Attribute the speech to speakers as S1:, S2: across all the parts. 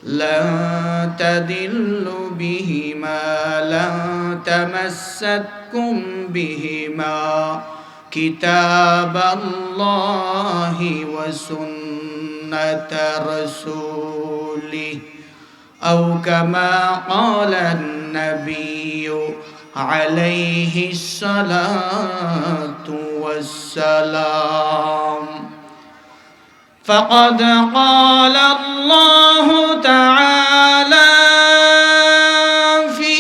S1: لن تضلوا بهما لن تمسكم بهما كتاب الله وسنة رسوله أو كما قال النبي عليه الصلاة والسلام. فقد قال الله تعالى في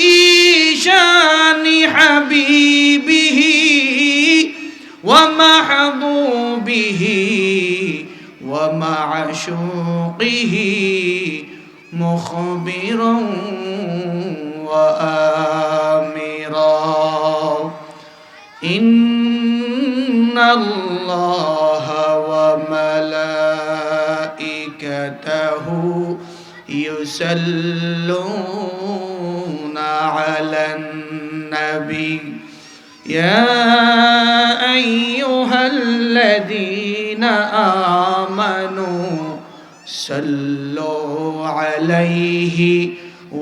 S1: شان حبيبه ومحبوبه ومعشوقه مخبرا وآمرا إن الله وملائكته يصلون على النبي يا أيها الذين آمنوا صلوا عليه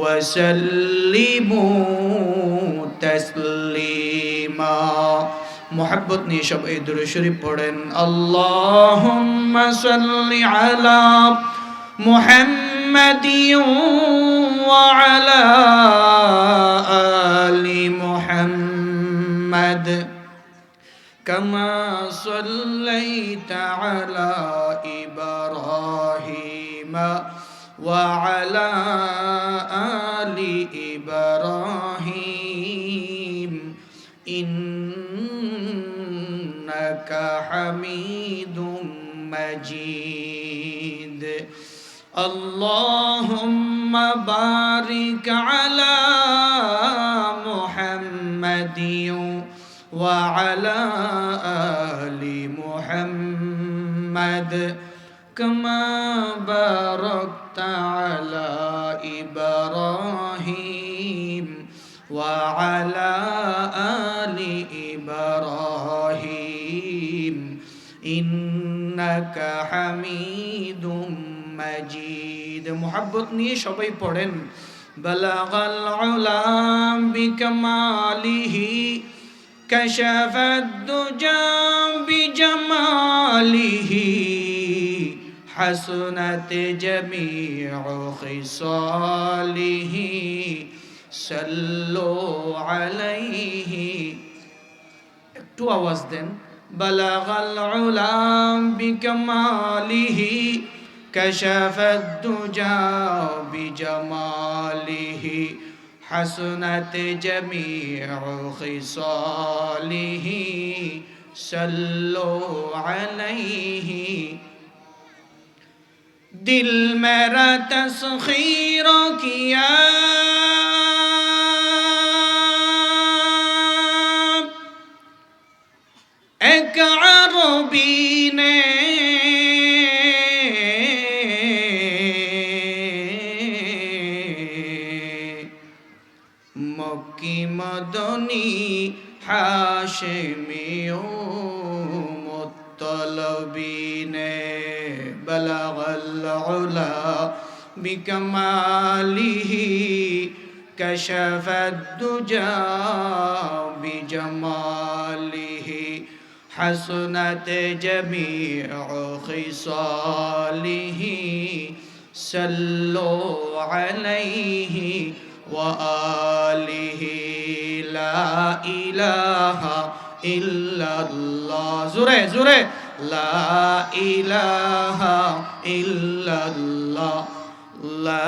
S1: وسلموا تسليما. محبت নিয়ে সব এই দুরূদ শরীফ পড়েন। আল্লাহুম্মা সাল্লি আলা মুহাম্মাদিন ওয়া আলা আলি মুহাম্মাদ কামা সাল্লাইতা আলা ইব্রাহিম ওয়া আলা আলি ইব্রাহিম ইন্নাকা হামিদুম মাজিদ। আল্লাহুম্মা বারিক আলা মুহাম্মাদিন ওয়া আলা আলি মুহাম্মাদ কামা বারাকতা আলা ইব্রাহিম ওয়া আলা আলি ইব্রাহিম ইন্নাকা হামিদুম মাজিদ। মুহাব্বত নিয়ে সবাই পড়েন। বালাগাল উলাম বিকামালিহি কাশাফাদ দুজা বিজামালিহি হাসনাত জামিউ খিসালিহি সাল্লু আলাইহি। একটু আওয়াজ দেন। বালাগাল উলাম বিকামালিহি কাশাফাদ দুজা বিজামালিহি হাসনাত জামিউ খিসালিহি সাল্লু আলাইহি। दिल मेरा तस्खीरों किया एक अरबी ने मक्की मदनी हाशिमी मुत्तलबी ने बलगल उला बिकमालिही कशफद दुजा बिजमालिही हसनत जमीउ खिसालिही सल्लु अलैहि व आलिहि। ला इलाहा इल्लल्लाह। जोरे जोरे। ला इलाहा इल्लल्लाह ला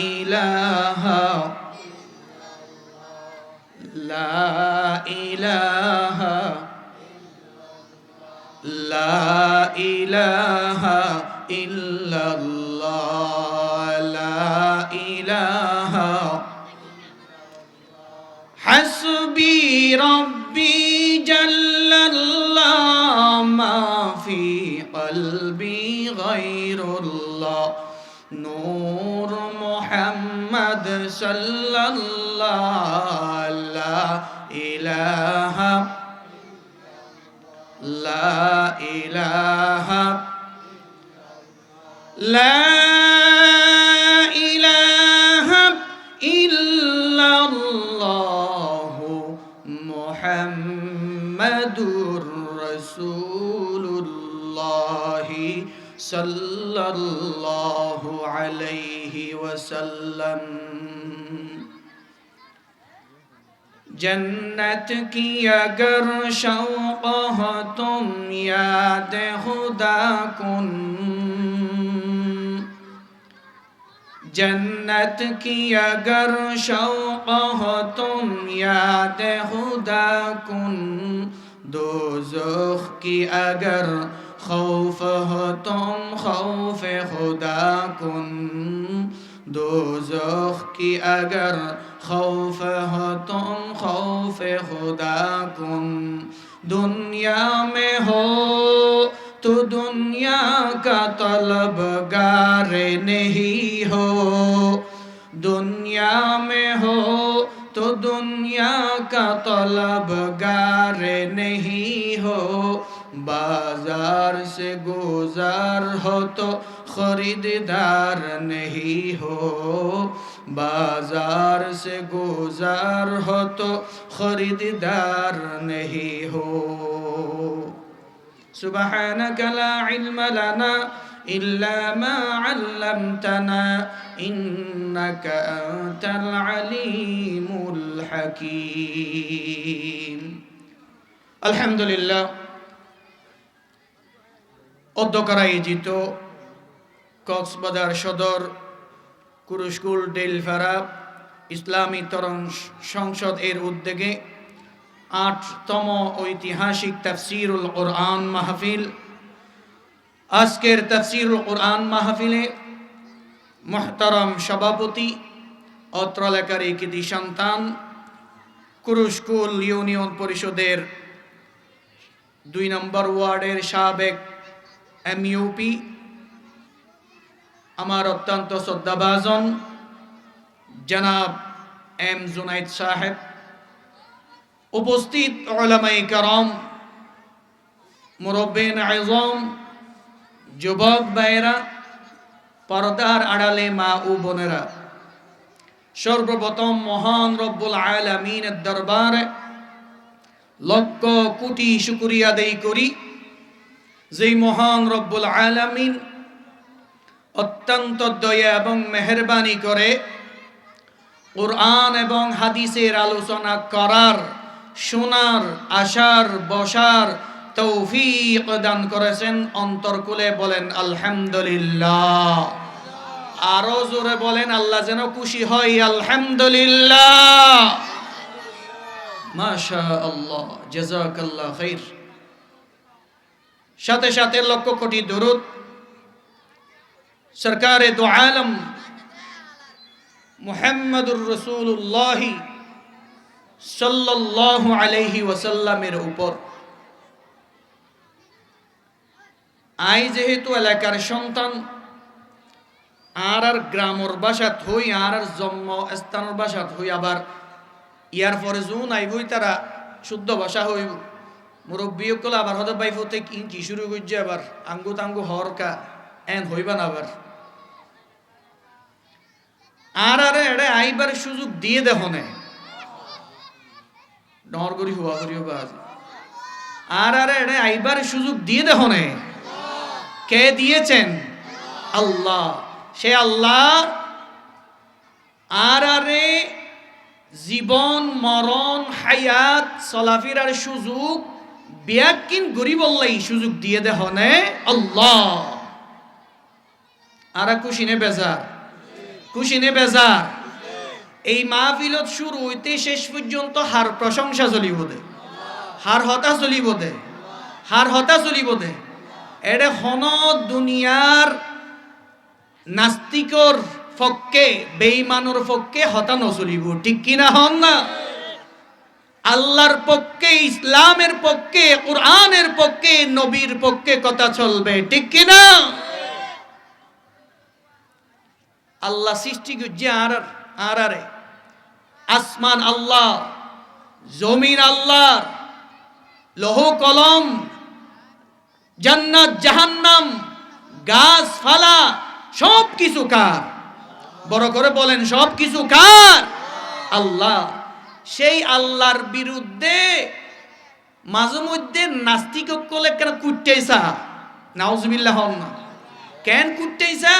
S1: इलाहा ला इलाहा ला इलाहा इल्लल्लाह ला इलाहा हस्बी रब्बी जल्लल्लाह मा फी क़ल्बी गैरुल्लाह नूर मुहम्मद सल्लल्लाह ला इलाहा ला इलाहा لا إله إلا الله محمد رسول الله صلى الله عليه وسلم जन्नत की अगर शौक़ हो तुम याद खुदा कुन जन्नत की अगर शौक़ हो तुम याद खुदा कुन दोज़ख की अगर खौफ हो तुम खौफ खुदा कुन दोज़ख की अगर खौफ हो तुम खौफ खुदा कुन दुनिया में हो तो दुनिया का तलबगार नहीं हो दुनिया में हो तो दुनिया का तलबगार नहीं हो बाजार से गुजार हो तो खरीदार नहीं हो बाजार से गुजार हो तो खरीदार नहीं हो सुबहानक ला इल्म लना इल्ला मा अल्लमतना इन्नक अंतल अलीमुल हकीम अल्हम्दुलिल्लाह অধ্যক্ষরা আয়োজিত কক্সবাজার সদর কুরুশকুল ডেলফারা ইসলামী তরুণ সংসদ এর উদ্যোগে ৮তম ঐতিহাসিক তাফসীরুল কুরআন মাহফিল আজকের তাফসীরুল কুরআন মাহফিলে মুহতারাম সভাপতি অত্র এলাকার কৃতি সন্তান কুরুশকুল ইউনিয়ন পরিষদের ২ নম্বর ওয়ার্ডের সাবেক এমইউপি আমার অত্যন্ত শ্রদ্ধাভাজন জনাব এম জুনাইদ সাহেব উপস্থিত উলামায়ে কেরাম মুরব্বিন আযম যুবক ভাইরা পর্দার আড়ালে মা ও বোনেরা সর্বপ্রথম মহান রব্বুল আলামিনের দরবারে লক্ষ কোটি শুকরিয়া আদায় করি যেই মহান রব্বুল আলামিন অত্যন্ত দয়া এবং মেহেরবানি করে কুরআন এবং হাদিসের আলোচনা করার শোনার আসার বসার তৌফিক দান করেছেন অন্তরকুলে বলেন আলহামদুলিল্লাহ আরো জোরে বলেন আল্লাহ যেন খুশি হয় আলহামদুলিল্লাহ মাশাআল্লাহ জাযাকাল্লাহ খাইর সাথে সাথে লক্ষ কোটি দরুদ সরকারে দু আলম মুহাম্মদুর রাসূলুল্লাহ সাল্লাল্লাহু আলাইহি ওয়াসাল্লামের উপর আই যেহেতু এলাকার সন্তান আর গ্রামর বাসাত হই আর জন্ম স্থানের বাসাত হই আবার ইয়ার পরে জুন আইবই তারা শুদ্ধ ভাষা হইব মুরব্বী কল আবার হতে বাইফতে কি শুরু করছে আবার আঙ্গু তাঙ্গু হরকা এন হইবা না আবার আর আরে এড়ে আইবার সুযোগ দিয়ে দেখনে ডর করি হুয়া করিও বাজ আর আরে এড়ে আইবার সুযোগ দিয়ে দেখনে কে দিয়েছেন আল্লাহ সে আল্লাহ আর আরে জীবন মরণ হায়াত চলাফেরার সুযোগ বিয়াকিন গরিব আল্লাহ সুযোগ দিয়ে দেখনে আল্লাহ আর খুশি নে বেজার খুশি নে বেজার এই মাহফিলত শুরু হইতে শেষ পর্যন্ত হার প্রশংসা চলিব দে হার হতা চলিব দে হার হতা চলিব দে এডে হন দুনিয়ার নাস্তিকর পক্ষে বেঈমানের পক্ষে হতা নচলিব ঠিক কিনা হন না আল্লাহর পক্ষে ইসলামের পক্ষে কুরআনের পক্ষে নবীর পক্ষে কথা চলবে ঠিক কিনা আল্লাহ সৃষ্টি করছে আর আরে আসমান আল্লাহ জমিন আল্লাহ লৌহ কলম জান্নাত জাহান্নাম গাছ ফালা সব কিছু কার? বড় করে বলেন, সব কিছু কার? আল্লাহ। সেই আল্লাহর বিরুদ্ধে মাঝে মধ্যে নাস্তিক কলে কেন কুটতেইসা? নাউজুবিল্লাহ না, কেন কুটতেইসা?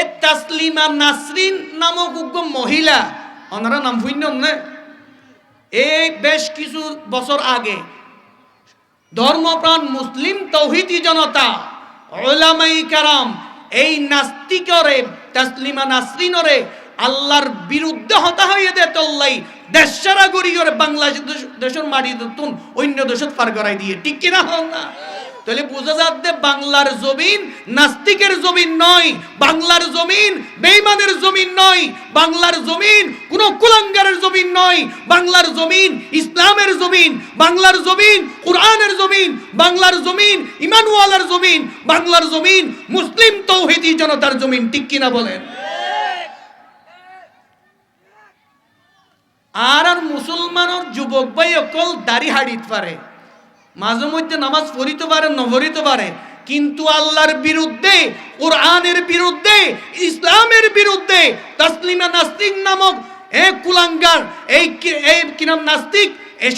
S1: এ তাসলিমা নাসরিন নামক উগ্র মহিলা, ওনারা নাম শুনলেন না? এই বেশ কিছু বছর আগে ধর্মপ্রাণ মুসলিম তৌহিদি জনতা, উলামায়ে কেরাম এই নাস্তিকরে তাসলিমা নাসরিনরে আল্লাহর বিরুদ্ধে হতা হয়ে দে তল্লাই দেশ সারা গড়ি করে বাংলাদেশ দেশের মাটি তুন অন্য দেশত পার করাই দিয়ে, ঠিক কিনা হন না? তাহলে বোঝা যাচ্ছে বাংলার জমিন নাস্তিকের জমিন নয়, বাংলার জমিন বেঈমানের জমিন নয়, বাংলার জমিন কোন কুলাঙ্গারের জমিন নয়, বাংলার জমিন ইসলামের জমিন, বাংলার জমিন কুরআনের জমিন, বাংলার জমিন ইমানওয়ালার জমিন, বাংলার জমিন মুসলিম তৌহিদি জনতার জমিন, ঠিক কিনা বলেন? আর মুসলমানের যুবক ভাই অকল দাড়ি হাড়িতে পারে, মাঝে মধ্যে নামাজ পড়িতে পারে, নভরিতে পারে, কিন্তু আল্লাহর বিরুদ্ধে, কোরআনের বিরুদ্ধে, ইসলামের বিরুদ্ধে তাসলিমা নাস্তিক নামক এক কুলাঙ্গার, এই কি নাম নাস্তিক, এই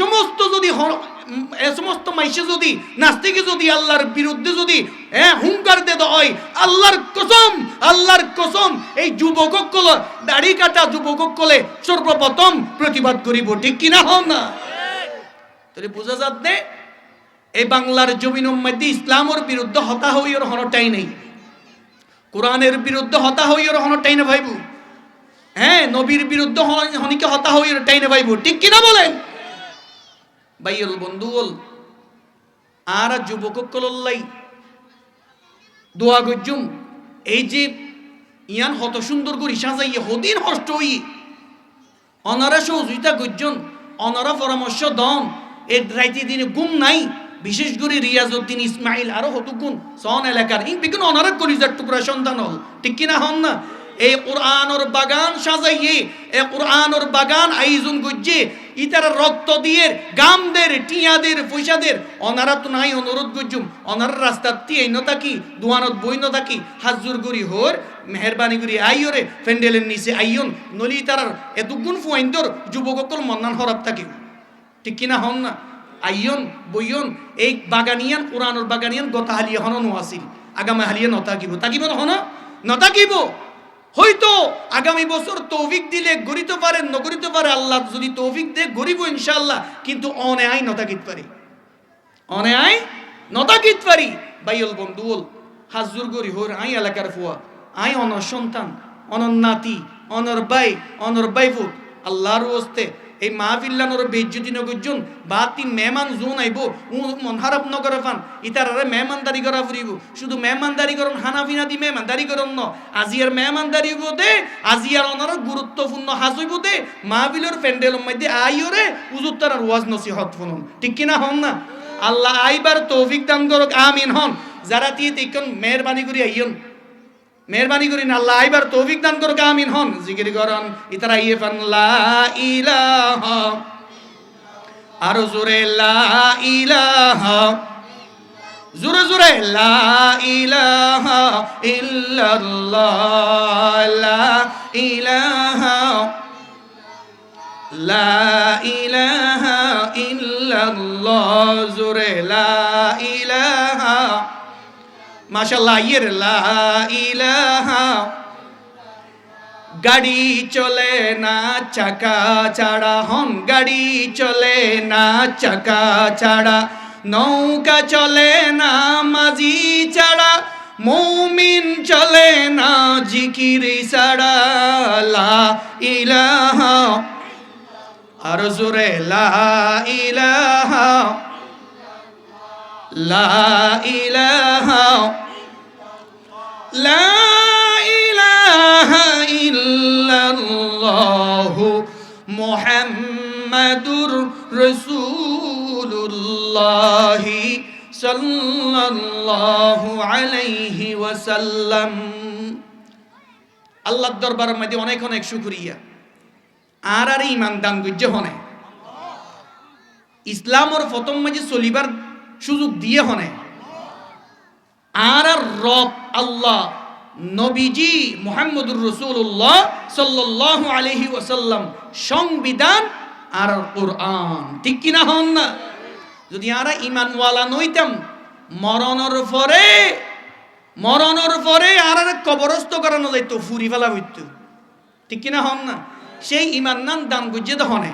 S1: সমস্ত মাইসে যদি নাস্তিকে যদি আল্লাহর বিরুদ্ধে যদি হুঙ্কার দে হয়, আল্লাহর কসম এই যুবকসকল দাড়ি কাটা যুবকসকলে সর্বপ্রথম প্রতিবাদ করিব, ঠিক কিনা হন না? তাহলে বোঝা যাচ্ছে এই বাংলার জমিনের মধ্যে ইসলামের বিরুদ্ধে হতা হইয়ার হনটাই নেই, কোরআনের বিরুদ্ধে হতা হইয়ার হনটাই না ভাইবু, নবীর বিরুদ্ধে হনিকে হতা হইয়ার টাই না ভাইবু, ঠিক কিনা বলেন? ভাইল বন্ধুল আর যুবকসকললাই দোয়া গজ্জুম, এই যে ইয়ান হত সুন্দর করে সাজাইয়ে হদিন হষ্ট হই অনারা সহযোগিতা গজ্জন, অনারা পরামর্শ দন, এর রাইতে দিনে গুম নাই, বিশেষ করে রিয়াজউদ্দিন ইসমাইল আরো হতুগুন সন এলাকার ইন বিগুন অনারা কলিজার টুকরা সন্তান হল, ঠিক কিনা হন না? এই কোরআনের বাগান সাজাইয়ে, এই কোরআনের বাগান আয়োজন গজ্জে ইতারা রক্ত দিয়ে গামদের টিয়াদের পয়সাদের অনারা তো নাই অনুরোধ গজ্জুম, অনারা রাস্তার তি এই নতাকি দুয়ানত বই নতাকি হাজুর গরি হোর মেহরবানি করি আইয়রে ফেন্ডেলের নিচে আইয়ন নলি তারার এতগুণ ফুয়াইন্দর যুবকসকল মন্নান হরাব থাকিব, ঠিক কিনা হন না? আইয়ন বইয়ন এই বাগানিয়ান কোরআনের বাগানিয়ান গতা হালিয়া হন নোয়াছিল, আগামী হালিয়া নতাকিব, তাকিব হন নতাকিব, হয়তো আগামী বছর তৌফিক দিলে গড়িতে পারে, নগরিতে পারে, আল্লাহ যদি তৌফিক দে গরিব ইনশাআল্লাহ, কিন্তু অনেআই নতাকিত পারি, অনেআই নতাকিত পারি। বাইল বন্ধুল হাজুর গরি হোর আই এলাকার ফুয়া, আই অনর সন্তান, অনর নাতি, অনর বাইফু আল্লাহর ওস্তে এই মাহফিল্লানোর বেজ্জতি নগরজন বাতি মেহমান জোন আইব মন হারাপ নগরে ফান ইতারারে মেহমানদারি করা ফুরিব, শুধু মেহমানদারি করন হানাফিনা দি মেহমানদারি করন ন, আজিয়ার মেহমানদারি দে, আজিয়ার অনার গুরুত্বপূর্ণ হাজইব দে, মাহফিলের প্যান্ডেলের মধ্যে আইরে উজুর তার ওয়াজ নসিহত শুনুন, ঠিক কিনা হন না? আল্লাহ আইবার তৌফিক দান করুক, আমিন হন। যারা দিয়ে দেখুন মেহরবানি করি আইয়ন, মেহরবানি করি না, আল্লাহ আইবার তৌফিক দান করুক, আমিন হন। জিকির করন ইতারা ইয়ে ফান লা ইলাহা, আর জোরে লা ইলাহা, জোরে জোরে লা ইলাহা ইল্লাল্লাহ, লা ইলাহা, লা ইলাহা ইল্লাল্লাহ, জোরে লা ইলাহা, মাশাআল্লাহ ইয়ের লা ইলাহা। গাড়ি চলে না চাকা ছাড়া, হন গাড়ি চলে না চাকা ছাড়া, নৌকা চলে না মাঝি ছাড়া, মুমিন চলে না জিকির ছাড়া, লা ইলাহা, আর জোরে লা ইলাহা, লা ইলাহা, লা ইলাহা ইল্লাল্লাহু মুহাম্মাদুর রাসূলুল্লাহ সাল্লাল্লাহু আলাইহি ওয়াসাল্লাম। আল্লাহর দরবারের মধ্যে অনেক অনেক শুকরিয়া, আর ইমান দান গুজ্জে হনে ইসলামর প্রথম মাঝে চলিবার সুযোগ দিয়ে হনে, আর রব আল্লাহ নবীজি মুহাম্মদুর রাসূলুল্লাহ সাল্লাল্লাহু আলাইহি ওয়াসাল্লাম সংবিধান আর কোরআন, ঠিক কিনা হন না? যদি আমরা ইমানওয়ালা নইতাম, মরণের পরে আর কবরস্থ করানো যাইত, ফুরি ফেলা হইত, ঠিক কিনা হন না? সেই ইমান নান দান গুজে দহনে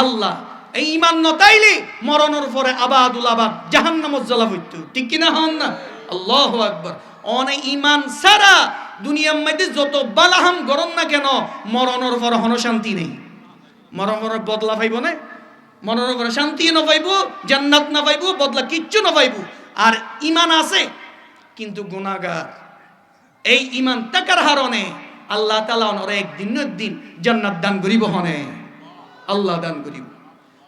S1: আল্লাহ এই ইমান নতাইলে মরণের পরে আবাদুল আবাদ জাহান্নামত জ্বলা হইত, ঠিক কিনা হন না? আল্লাহু আকবার। অনে ইমান সারা দুনিয়ার মধ্যে যত বালাহাম গরম না কেন, মরণের পরে হন শান্তি নেই। মরণের পরে বদলা পাইব না, মরণের পরে শান্তি না পাইব, জান্নাত না পাইব, বদলা কিচ্ছু না পাইব। আর ইমান আছে কিন্তু গুনাহগার। এই ইমান টাকার হারণে আল্লাহ তাআলা ওরে একদিন জান্নাত দান করিব, হনে আল্লাহ দান করিব।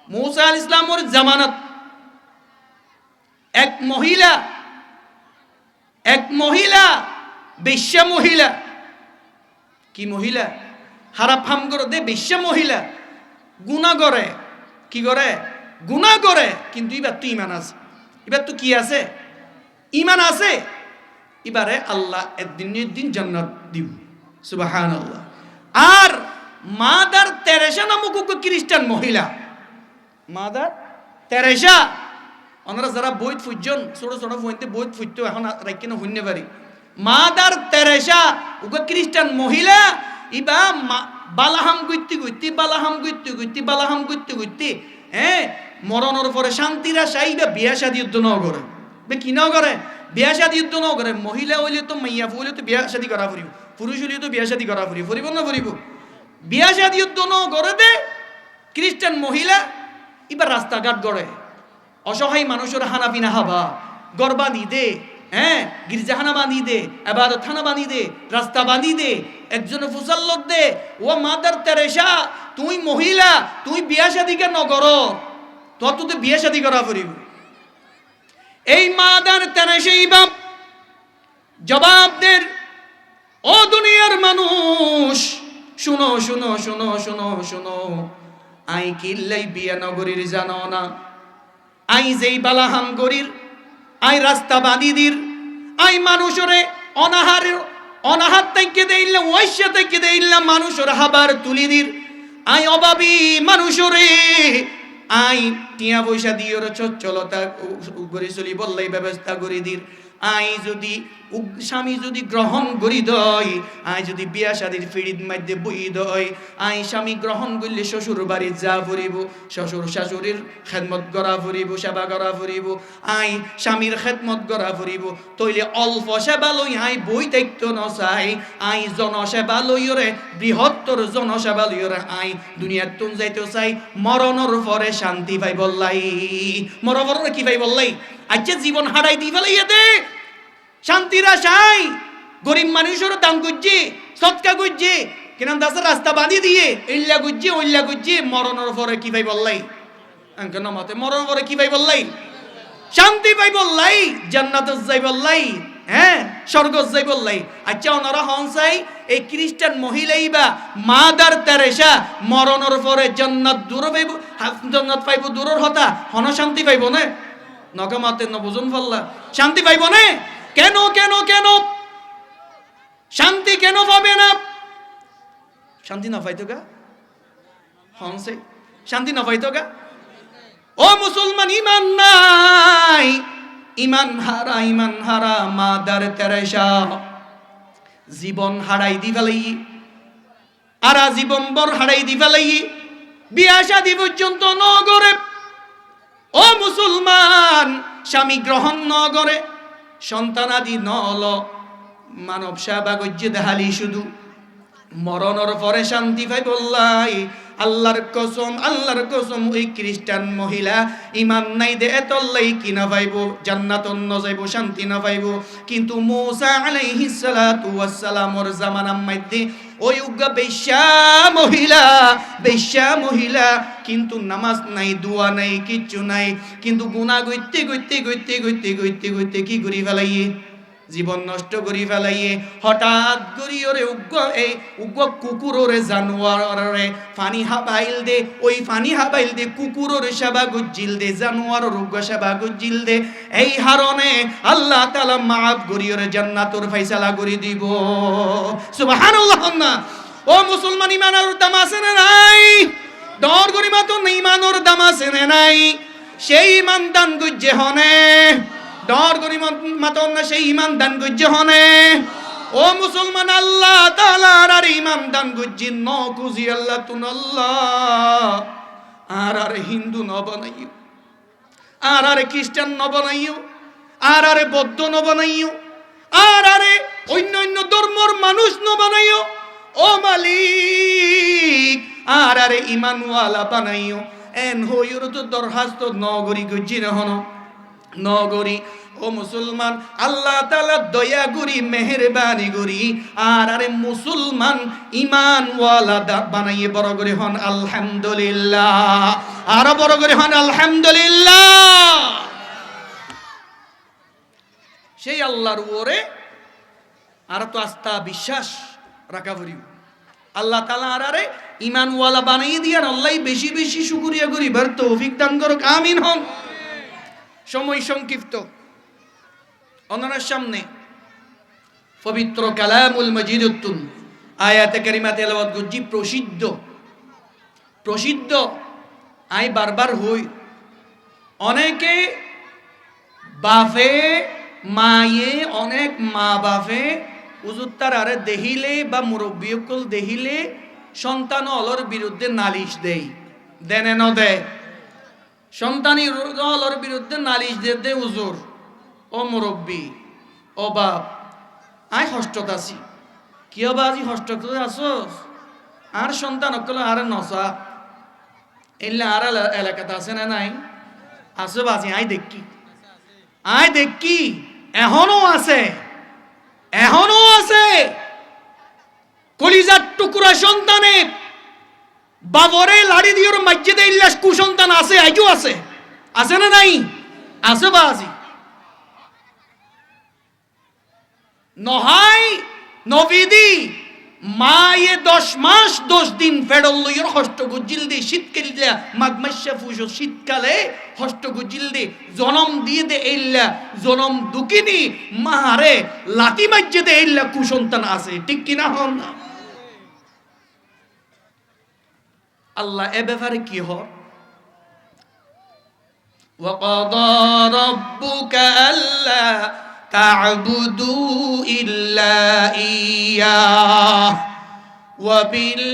S1: মূসা আলাইহিস সালামের জামানত এক মহিলা বেশ্যা মহিলা, কি মহিলা? হারাপ হাম করে দে, বেশ্যা মহিলা, গুনাহ করে, কি করে? গুনাহ করে, কিন্তু এবার তো ইমান আছে, এবার তো কি আছে? ইমান আছে। এবারে আল্লাহ একদিন জান্নাত দিব, সুবহানাল্লাহ। আর মাদার তেরেসা নামক খ্রিস্টান মহিলা, মাদার তেরেসা, ওনারা যারা বইত ফুজন ছোট ছোট বইতে বইত ফুটতো, এখন রাখি না শুনতে পারি। মাদার তেরেসা ওকে খ্রিস্টান মহিলা, ইবা বালাহাম গুইতে হ্যাঁ, মরণের পরে শান্তির আশায় ইবা বিয়া শাদী যুদ্ধ ন করে, কি ন করে? বিয়া শাদী যুদ্ধ ন করে। মহিলা হইলে তো মাইয়া হইলে তো বিয়া শাদী করা ফুরিব, পুরুষ হইলে তো বিয়া শাদী করা ফুরিব না ফুরিব? বিয়া শাদী যুদ্ধ ন করে দে খ্রিস্টান মহিলা, এবার রাস্তাঘাট গড়ে, অসহায় মানুষের হানা পিনা হাবা, গর বাঁধি দে, হ্যাঁ, গির্জাখানা বাঁধি দে, এবাদত খানা বাঁধি দে, রাস্তা বাঁধি দে, একজনে ফুসাল্লত দে। ও মাদার তেরেসা, তুই মহিলা, তুই বিয়া শাদী কেন করো? তোর তো বিয়া শাদী করা ফুরিব। এই মাদার তেরেসা বাপ জবাব দের, ও দুনিয়ার মানুষ, শুনো শুনো শুনো শুনো শুনো, আই কিল্লাই বিয়া নগরীর জানো না, আই যেই বালাহাম গরির, আই রাস্তা বাঁধিদির, আই মানুষরে অনাহার থেকে দেইলাম, ওয়াইশা থেকে দেইলাম, মানুষের হাবার তুলি দির, আই অভাবী মানুষরে আই টিয়া পয়সা দিয়ে ওর চলতা গড়ি চলি বললাই ব্যবস্থা করি দির। আই যদি স্বামী যদি গ্রহণ করি দয়, আই যদি বিয়া শাদীর ফিরিদ মধ্যে বই দয়, আই স্বামী গ্রহণ করলে শ্বশুর বাড়ি যা ফুরিব, শ্বশুর শাশুড়ির খেদমত করা ফুরিব, সেবা করা ফুরিব, আই স্বামীর খেদমত করা ফুরিব। তইলে অল্প সেবা লই আই বই দায়িত্ব নচাই, আই জনসেবা লইরে, বৃহত্তর জনসেবা লইরে আই দুনিয়ার তুন যাইতে চাই। মরণের পরে শান্তি পাই বললাই, মরণের কি পাই বললাই? আচ্ছা জীবন হারাই দি ফেলাইয়া দে শান্তির আশাই, গরিব মানুষের দান করছে, সৎকা করছে, কিনা দাসের রাস্তা বাঁধি দিয়ে ইল্লা গুজ্জি, মরণের পরে কি ভাই বললাই? কেন মতে মরণের পরে কি ভাই বললাই? শান্তি পাই বললাই, জান্নাত যাই বললাই, হ্যাঁ, স্বর্গ যাই বললাই। আচ্ছা ওনারা হন চাই এই খ্রিস্টান মহিলাই বা মাদার তেরেসা মরণের পরে জান্নাত দূর পাইব, জান্নাত পাইব দূরের হতা, হন শান্তি পাইব না? নকামাতে নবুজন ফল্লা শান্তি পাইব না? কেন কেন কেন শান্তি কেন পাবে না? শান্তি না পাইতো গা, হনছে শান্তি না পাইতো গা। ও মুসলমান, ইমান নাই, ইমান হারা মাদার তেরেসা জীবন হারাই দি ফেলাই, আর জীবন বর হারাই দি ফেলাই, বিয়া শাদী পর্যন্ত ন করে। ও মুসলমান, স্বামী গ্রহণ ন করে, সন্তানাদি নল, মানব সেবা গজ্জে দেখালি শুধু, মরণের পরে শান্তি পাই বললাই। আল্লাহর কসম ওই খ্রিস্টান মহিলা ইমান নাই দে এতলাই কি না পাইব, জান্নাত ন যাইব, শান্তি না পাইব। কিন্তু মূসা আলাইহিস সালাতু ওয়াস সালামর জামানার মধ্যে ওই উগ্গা বেশ্যা মহিলা কিন্তু নামাজ নাই, দোয়া নাই, কিচ্ছু নাই, কিন্তু গুনাহ গইতে কি করি ফেলাই? জীবন নষ্ট করি ফেলাইয়ে হঠাৎ করি ওরে উগ্র কুকুররে জানোয়ারে ফানি হাবাইল দে, ওই ফানি হাবাইল দে কুকুররে সেবা গুজিল দে, জানোয়ারের উগ্র সেবা গুজিল দে। এই হারণে আল্লাহ তাআলা মাফ করি ওরে জান্নাতুর ফয়সালা করে দিব। সুবহানাল্লাহ না। ও মুসলমান, ইমানের দাম আছে না নাই? ডর গরিমা তো ইমানের দাম আছে না নাই? সেই ইমান দান গুজে হনে, ডর গরিমা মাতন না সেই ইমান দান গুজে হনে। ও মুসলমান, আল্লাহ তাআলার আর ইমান দান গুজি ন কুজি আল্লাহ তুন আল্লাহ আর হিন্দু ন বানাইও, আর খ্রিস্টান ন বানাইও, আর বৌদ্ধ ন বানাইও, আর অন্য অন্য ধর্মর মানুষ ন বানাইও। ও মালিক, আর ইমানওয়ালা বানাইও। এন হইর তো দরখাস্ত নগরী গুজি নহন নগরী। ও মুসলমান, আল্লাহ তাআলা দয়া করি মেহেরবানি করি আর মুসলমান ইমানওয়ালা বানাইয়ে বড় করে হন আলহামদুলিল্লাহ। আর বড় করে হন আলহামদুলিল্লাহ। সেই আল্লাহর উপরে আর তো আস্থা বিশ্বাস রাখা পড়িব। আল্লাহ তাআলা আরে ইমানওয়ালা বানাই দিয়ার আল্লাহ বেশি বেশি শুকরিয়া করিবার তৌফিক দান করুক, আমিন হন। সময় সংক্ষিপ্ত, অন্যের সামনে পবিত্র কালামুল মাজিদুন আয়াতে কারিমা তেলাওয়াত করছি। প্রসিদ্ধ আই বারবার হই, অনেকে বাফে মায়ে, অনেক মা বাফে উজুত্তার আরে দেহিলে বা মুরব্বীকল দেহিলে সন্তান অলর বিরুদ্ধে নালিশ দেয়, দেনে ন দেয়। সন্তানি অলর বিরুদ্ধে নালিশ দে উজুর, ও মুরব্বী, ও বাপ, আই হষ্টত আছি, কি হবা আজি হষ্টত আসস? আর সন্তান অকল আর নসা এলে আর এলাকাতে আছে না নাই? আসো বাজি, আই দেখি এখনো আছে, এখনো আছে। কলিজার টুকরা সন্তানে বাবরে লাড়ি দিওর মসজিদে ইল্লাস কুসন্তান আছে, আজও আছে, আছে না নাই? আছে বাজি। নহাই নবীদি মায়ে 10 মাস 10 দিন ফেডল লইর হষ্ট গুজিল দি শীতকাল দিয়া মাঘ মাসে ফুসো শীতকালে হষ্ট গুজিল দি জনম দিয়ে দে এল্লা জনম দুকিনি মাহারে লাতি মাজ্জে দে এল্লা কুসন্তান আছে, ঠিক কিনা হন না? আল্লাহ এ ব্যাপারে কি হয়? ওয়াকাদা রাব্বুকা আল্লা তা'বুদু ইল্লা ইয়্যাহ ওয়া বিল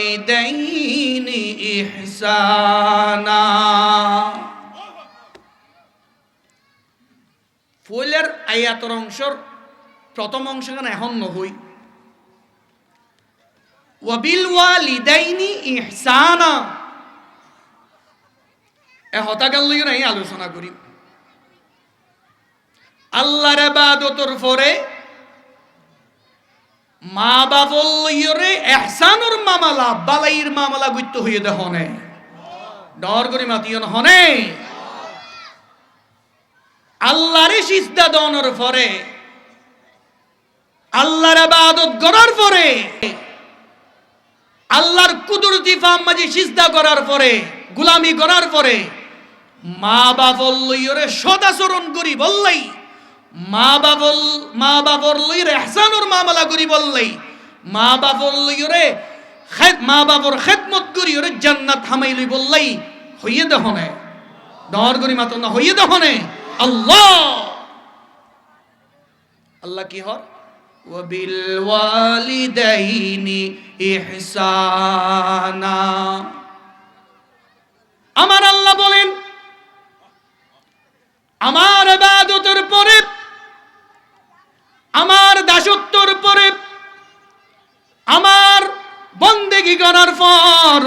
S1: ওয়ালিদাইনি ইহসানা। ফুলের আয়াতের অংশের প্রথম অংশ কেন এখন নহই? ওয়া বিল ওয়ালিদাইনি ইহসানা, এ হতাগাল লইও নাই আলোচনা করি। আল্লাহর ইবাদতর পরে মা বাবল লইরে ইহসানুর মামলা বালাইর মামলা গুইত হইয়ে দে হনে, ডর করি মাতিয়ন হনে। আল্লাহরে সিজদা দনের পরে, আল্লাহর ইবাদত করার পরে, আল্লাহর কুদরতি ফাম মাঝে সিজদা করার পরে, গোলামি করার পরে মা বাবল লইরে সদাচরণ করি বললাই, মা বাবর লইরে ইহসানুর মামলা করি বললাই, মা বাবর লইরে মা বাবর খেদমত করি ওরে জান্নাত হামাই লই বললাই হইয়ে দহনে, ডর করি মাত না হইয়ে দহনে। আল্লাহ আল্লাহ কি হর? ওয়া বিল ওয়ালিদাইনি ইহসানা। আমার আল্লাহ বলেন, আমার ইবাদতের পরে, আমার দাসত্বর পরে, আমার বন্দেগী করার পর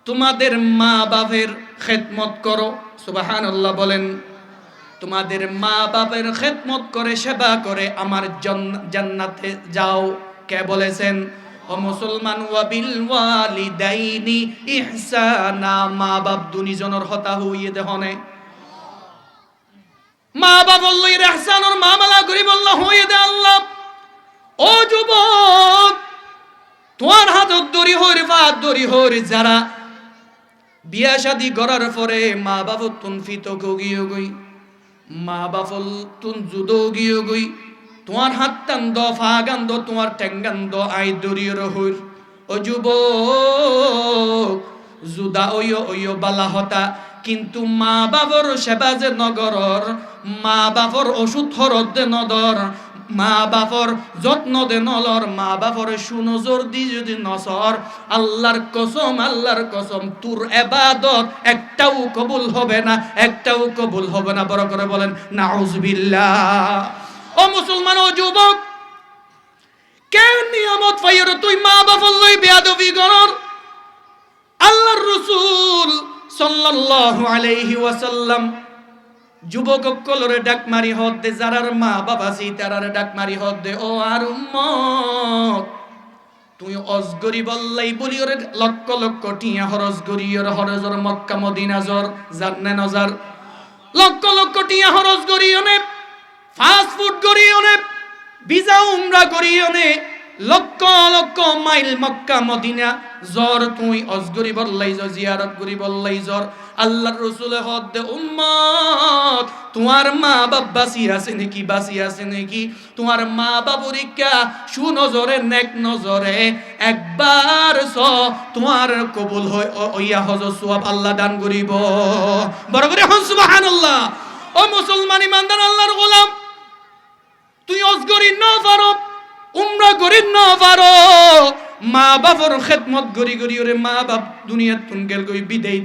S1: তোমাদের মা বাপের খেদমত করো। সুবহানাল্লাহ বলেন। তোমাদের মা বাপের খেদমত করে, সেবা করে আমার জান্নাতে যাও। কে বলেছেন? ও মুসলমান, ওয়া বিল ওয়ালিদাইনি ইহসানা, মা বাপ দুনিজনের হতা হইয়ে দেহনে। মা বাবা বলল এর ইহসানুর মামলা করি বলল হয়ে দে আল্লাহ। ও যুবক, তোমার হাতত দড়ি হরি ফাত দড়ি হরি যারা বিয়া শাদি করার পরে মা বাবা তুন ফিত গিয়ে গই, মা বাবা তুন জুদো গিয়ে গই, তোমার হাত টান দ ফা গান দ তোমার টেঙ্গান দ আই দড়িয়ে রহুর। ও যুবক, জুদা ওইয় ওইয় বালা হতা, কিন্তু মা বাবর সেবা যে নগরর, মা বাবর ওষুধ হরদ দে নদর, মা বাপর যত্ন দে নলর, মা বাপর সুনজর দি যদি নসর, আল্লাহর কসম তোর ইবাদত একটাও কবুল হবে না, একটাও কবুল হবে না। বড় করে বলেন নাউজুবিল্লাহ। ও মুসলমান, ও যুবক, কেন নিয়ামত পাইর তুই মা বাপর লই বেয়াদবি করর? আল্লাহর রাসূল সাল্লাল্লাহু আলাইহি ওয়াসাল্লাম যুবক কলরে ডাক মারি হদ দে, যারার মা বাবা সি তারারে ডাক মারি হদ দে, ও আর উম্মত, তুই অজগরি বললাই বলি ওরে লক্ষ লক্ষ টিয়া হরজ গরি ওর হরজর মক্কা মদিনা জর জান্নে নজার, লক্ষ লক্ষ টিয়া হরজ গরি ওনে, ফাস্ট ফুড গরি ওনে, ভিসা উমরা গরি one, lakh lakh mile Mecca Medina জর তুই অজগরি বললাই জর জিয়ারত গরি বললাই জর। আল্লাহর রাসূল হদ দে উম্মত, তোমার মা বাপ বাসি আছে নাকি, বাসি আছে নাকি? তোমার মা বাবুরিকা সুনজরে নেক নজরে একবার স তোমার কবুল হয় ওইয়া হজ সওয়াব আল্লাহ দান করিব। বড় করে হন সুবহানাল্লাহ। ও মুসলমান ইমানদার আল্লাহর গোলাম, তুই অজগরি না পারো, উমরা করি না পারো, মা বাবার খেদমত গরি গরি ওরে মা বাপ দুনিয়াত তুন গেল গই বিদায়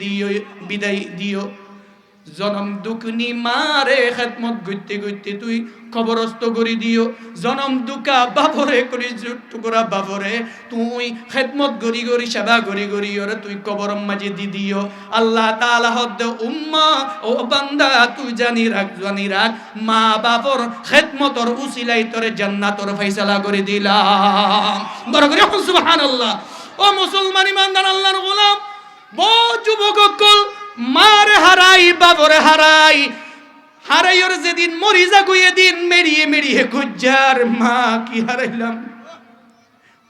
S1: দিও। জনম দুকনি মারে খেদমত গইতে গইতে তুই কবরস্থ করি দিও। জনম দুকা বাবরে করি টুকরা বাবরে তুই খেদমত গরি গরি সেবা গরি গরি ওরে তুই কবরম মাঝে দি দিও। আল্লাহ তাআলা হদ উম্মা ও বান্দা, তুই জানি রাখ মা বাবার খেদমতর উসিলাই তোরে জান্নাতর ফয়সালা করে দিলাম। বড় করে সুবহানাল্লাহ। ও মুসলমান ইমানদার আল্লাহর গোলাম, বহু যুবক কল মারে হারাই বাবরে হারাই, হারাইর যেদিন মরি যাগুয়ে দিন মেরিয়ে মেরিয়ে গুজ্জার মা কি হারাইলাম,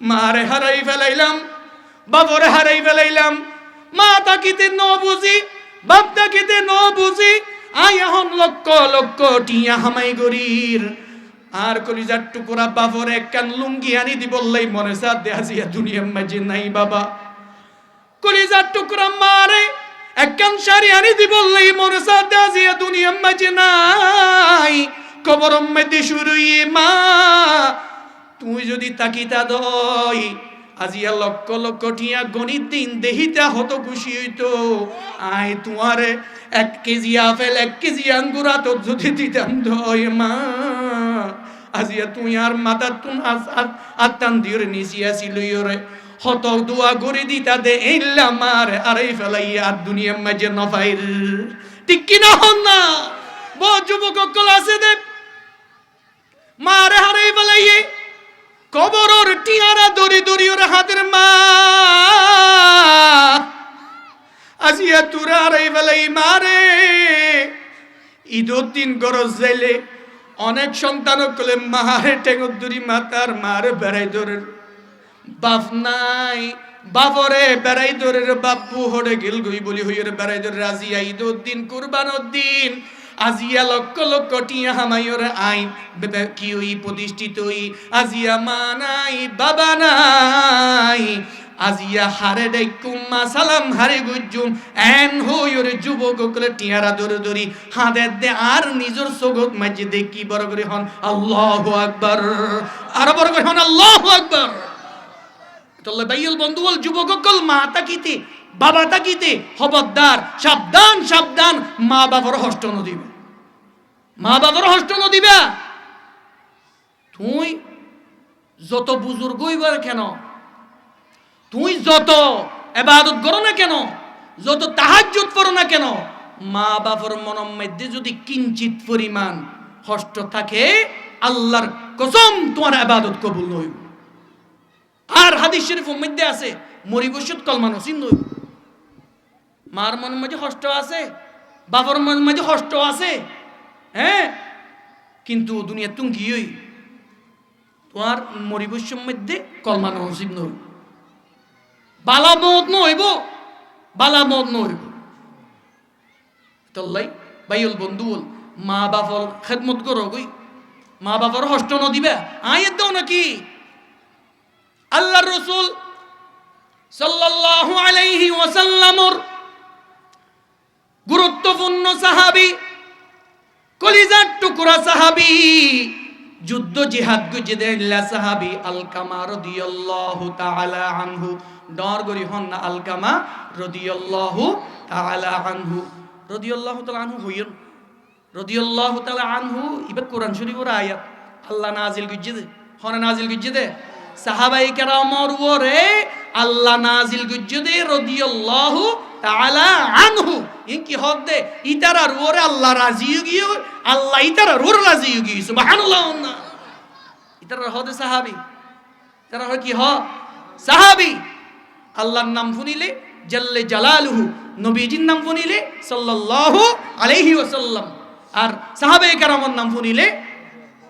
S1: মারে হারাই ফেলাইলাম, বাবরে হারাই ফেলাইলাম। মা তাকিতে ন বুঝি, বাপ তাকিতে ন বুঝি, আই এখন লক্ষ লক্ষ টিয়া হামাই গরির আর কলিজার টুকুরা বাবরে একখান লুঙ্গি আনি দি বললাই মনে সাথ দে আসিয়া দুনিয়ার মাঝে নাই বাবা। কলিজার টুকরা মারে একখান শাড়ি আনি দি বললাই মনে সাথ দে আসিয়া দুনিয়ার মাঝে নাই। কবরম মেদি শুরুই মা, তুই যদি তাকিতা দই আজিয়া লক্ষ লক্ষ টিয়া গণিত দিন দেহিতা হতো খুশি হইতো। আই তোমারে 1 কেজি আপেল 1 কেজি আঙ্গুরা তো যদি দিতাম দই মা, আজিয়া তুই আর মাথা তুন আত্তান দিওর নিচি আসিল রে হত দোয়া করে দিতা দে ইল্লা মার আরে ফেলাইয়া দুনিয়ার মাঝে নফাইর। ঠিক কিনা হন না? বহু যুবক কল আছে দে মারে হারাই ফেলাইয়ে কবরর টিয়ারা দড়ি দড়ি ওর হাতের মা, আজিয়া তুরা হারাই ফেলাই মারে। ঈদের দিন গরজ যাইলে অনেক সন্তান কলে মারে টেঙ্গর দড়ি মাতার মারে বেড়াই ধরে, বাপ নাই বাপরে বেড়াই ধরে, বাপু হরে গেল গই বলি হইরে বেড়াই ধরে। আজিয়া ঈদের দিন কুরবানোর দিন আজিয়া লক্ষ লক্ষ টিয়া হামাইর আইন কি ওই প্রতিষ্ঠিত ওই আজিয়া মা নাই বাবা নাই, আজিয়া হারে ডাইকুম মা সালাম হারে গুজুম এন হইরে যুবক কলে টিয়ারা ধরে ধরি হাদের দে আর নিজের সগত মাঝে দেখি বড় করে হন আল্লাহু আকবার, আর বড় করে হন আল্লাহু আকবার। তাহলে বাইল বন্ধু বল যুবক কল মা তাকিতে বাবা তাকিতে খবরদার, সাবধান সাবধান, মা বাবার হস্ত নদিবে, মা বাবার হস্ত নদিবে। তুই যত বুজুর্গ হইবার কেন, তুই যত ইবাদত করো না কেন, যত তাহাজ্জুদ পড়ো না কেন, মা বাবার মনের মধ্যে যদি কিঞ্চিত পরিমাণ হস্ত থাকে, আল্লাহর কসম তোমার ইবাদত কবুল হইব। আর হাদিস শরীফের মধ্যে আছে মরিবশত কলমা নসিব হইব। মার মনের মাঝে হস্ত আছে, বাবার মনের মাঝে হস্ত আছে, হ্যাঁ কিন্তু দুনিয়া তুম গিয়েই তোমার মরিবস্যের মধ্যে কলমা নসিব নই বালা মত নইব বালা মত নইব তল্লাই বাইল বন্ধুল মা বাপর খেদমত করো গই মা বাবার হষ্ট ন দিবে আয়ের দাও নাকি আল্লাহর রাসূল সাল্লাল্লাহু আলাইহি ওয়াসাল্লামর গুরুত্বপূর্ণ সাহাবী কলিজার টুকরা সাহাবী যুদ্ধ জিহাদ গুজেদিল্লা সাহাবী আলকামা রাদিয়াল্লাহু তাআলা আনহু ডর গরি হন না আলকামা রাদিয়াল্লাহু তাআলা আনহু রাদিয়াল্লাহু তাআলা আনহু হইন রাদিয়াল্লাহু তাআলা আনহু ইবা কোরআন শরীফের আয়াত আল্লাহ নাজিল গুজেদে হন নাজিল গুজেদে সাহাবায়ে কেরামর ওরে আল্লাহ নাজিল গুজেদে রাদিয়াল্লাহু তাআলা আনহু ইনকি হদে ইতারার ওরে আল্লাহ রাজি গিয়ে আল্লাহ ইতারার ওরে রাজি গিয়ে সুবহানাল্লাহ না ইতারার হদে সাহাবী তারা হয় কি হ সাহাবী আল্লাহর নাম শুনিলে জাল্লে জালালুহু নবীজির নাম শুনিলে সাল্লাল্লাহু আলাইহি ওয়াসাল্লাম আর সাহাবায়ে কেরামের নাম শুনিলে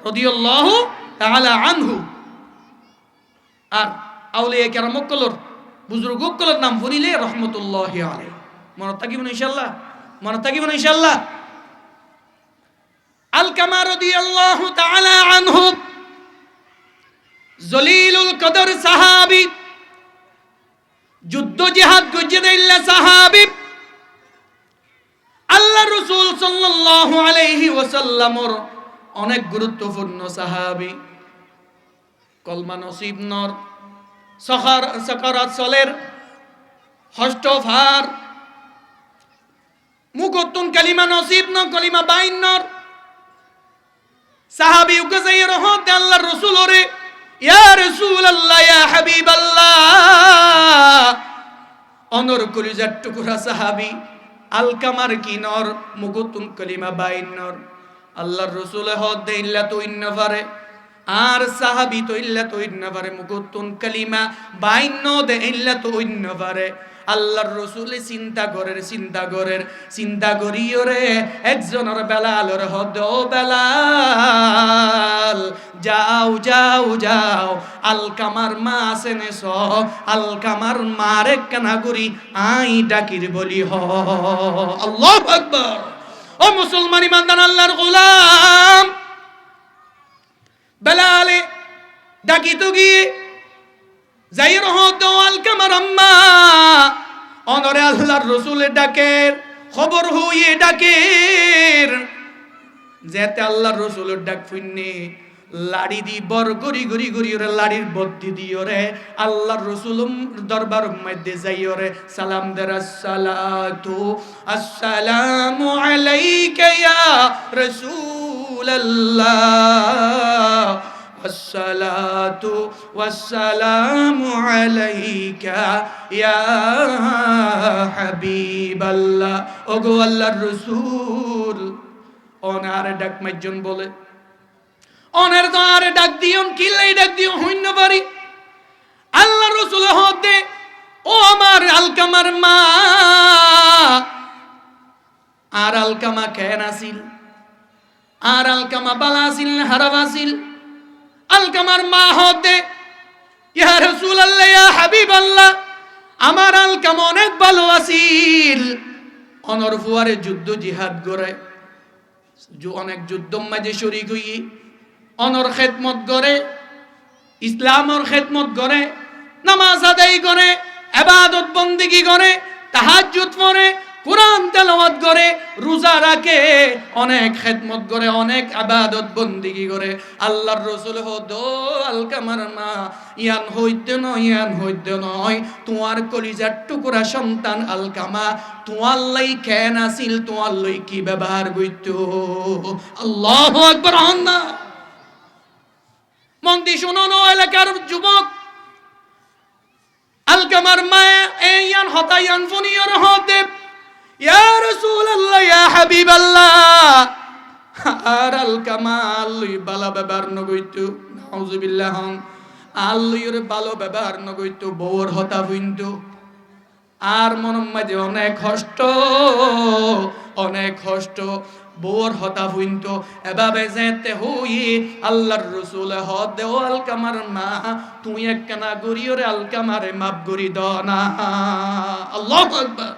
S1: রাদিয়াল্লাহু তাআলা আনহু আর আউলিয়া কেরাম কলর বুজুর্গ কলর নাম শুনিলে রহমতুল্লাহি আলাইহি মনে থাকিবেন ইনশাআল্লাহ মনে থাকিবেন ইনশাআল্লাহ আলকামা রাদিয়াল্লাহু তাআলা আনহু জলিলুল কদর সাহাবী যুদ্ধ জিহাদ গুজেদিল্লা সাহাবী আল্লাহর রাসূল সাল্লাল্লাহু আলাইহি ওয়াসাল্লামর অনেক গুরুত্বপূর্ণ সাহাবী কলমা নসিব নর সকারাত সলের হষ্টভার মুকতুন কালিমা নসিব ন কলিমা বাইন নর সাহাবী উগজাই রহত আল্লাহর রাসূল ওরে ইয়া রাসূলুল্লাহ ইয়া হাবিবাল্লাহ অনর কলিজার টুকরা সাহাবী আলকামার কিনর মুকতুন কালিমা বাইন নর আল্লাহর রাসূল হদ দে ইল্লা তো ইন্নাফারে আর সাহাবী তো ইল্লা তো ইন্নাফারে মুকতুন কালিমা বাইন দে ইল্লা তো ইন্নাফারে আল্লাহর রাসূল চিন্তা করিও রে একজনের বেলালর হদ ও বেলাল যাও যাও যাও আলকামার মা আসেনে স আলকামার মারে কানাগুরি আই ডাকির বলি হ আল্লাহু আকবার ও মুসলমান ইমানদার আল্লাহর গোলাম বেলালে ডাকি তো গিয়ে যাই রহত আলকামার আম্মা অনরে আল্লাহর রাসূলের ডাকের খবর হইয়ে ডাকের যেতে আল্লাহর রাসূলের ডাক শুননে লাড়ি দি বর গরি গরি গরি ওরে লাড়ির বদ্দি দিও রে আল্লাহর রাসূল দরবার মধ্যে যাইও রে সালাম দের আসসালামু আলাইকা ইয়া রাসূলুল্লাহ আসসালাতু ওয়াসসালামু আলাইকা ইয়া হাবিবাল্লাহ ওগো আল্লাহর রাসূল ওনার ডাক মাইজন বলে অনের তো আর ডাক দিওন কিলাই ডাক দিও হইন না পারি আল্লাহর রাসূল হতে ও আমার আলকামার মা আর আলকামা কেন আসিল আর আলকামা বালা আসিল না খারাপ আসিল আলকামার মা হতে ইয়া রাসূলুল্লাহ ইয়া হাবিবাল্লাহ আমার আলকামা অনেক ভালো আসিল অনর ফুয়ারে যুদ্ধ জিহাদ করে অনেক যুদ্ধ মাঝে শরীক হই অনর খেদমত করে ইসলামর খেদমত করে নামাজ আদায় করে ইবাদত বন্দেগী করে তাহাজ্জুদ পড়ে কুরআন তেলাওয়াত করে রোজা রাখে অনেক খেদমত করে অনেক ইবাদত বন্দেগী করে আল্লাহর রাসূল হদো আলকামার মা ইয়ান হইতে নয় তোমার কলিজার টুকরা সন্তান আলকামা তোমার লাই কেন আসিল তোমার লাই কি ব্যবহার হইতো আল্লাহু আকবার আল্লাহ মন্দি শুনো এলাকার যুবক আলকামার মা ইয়ান হতায়ান ফুনিয়র হতে ইয়া রাসূলুল্লাহ ইয়া হাবিবাল্লাহ আর আলকামা আল্লাহ বালা ব্যবহার নগইতো নাউজুবিল্লাহ আল্লাহর ভালো ব্যবহার নগইতো বউর হতা হইতো আর মনের মাঝে অনেক কষ্ট বোর হতা হইন্ত এভাবে যেতে হই আল্লাহর রসুল হদ দেও আলকামার মা তুই একখানা গরিয়রে আলকামারে মাপ গরি দ না আল্লাহু আকবার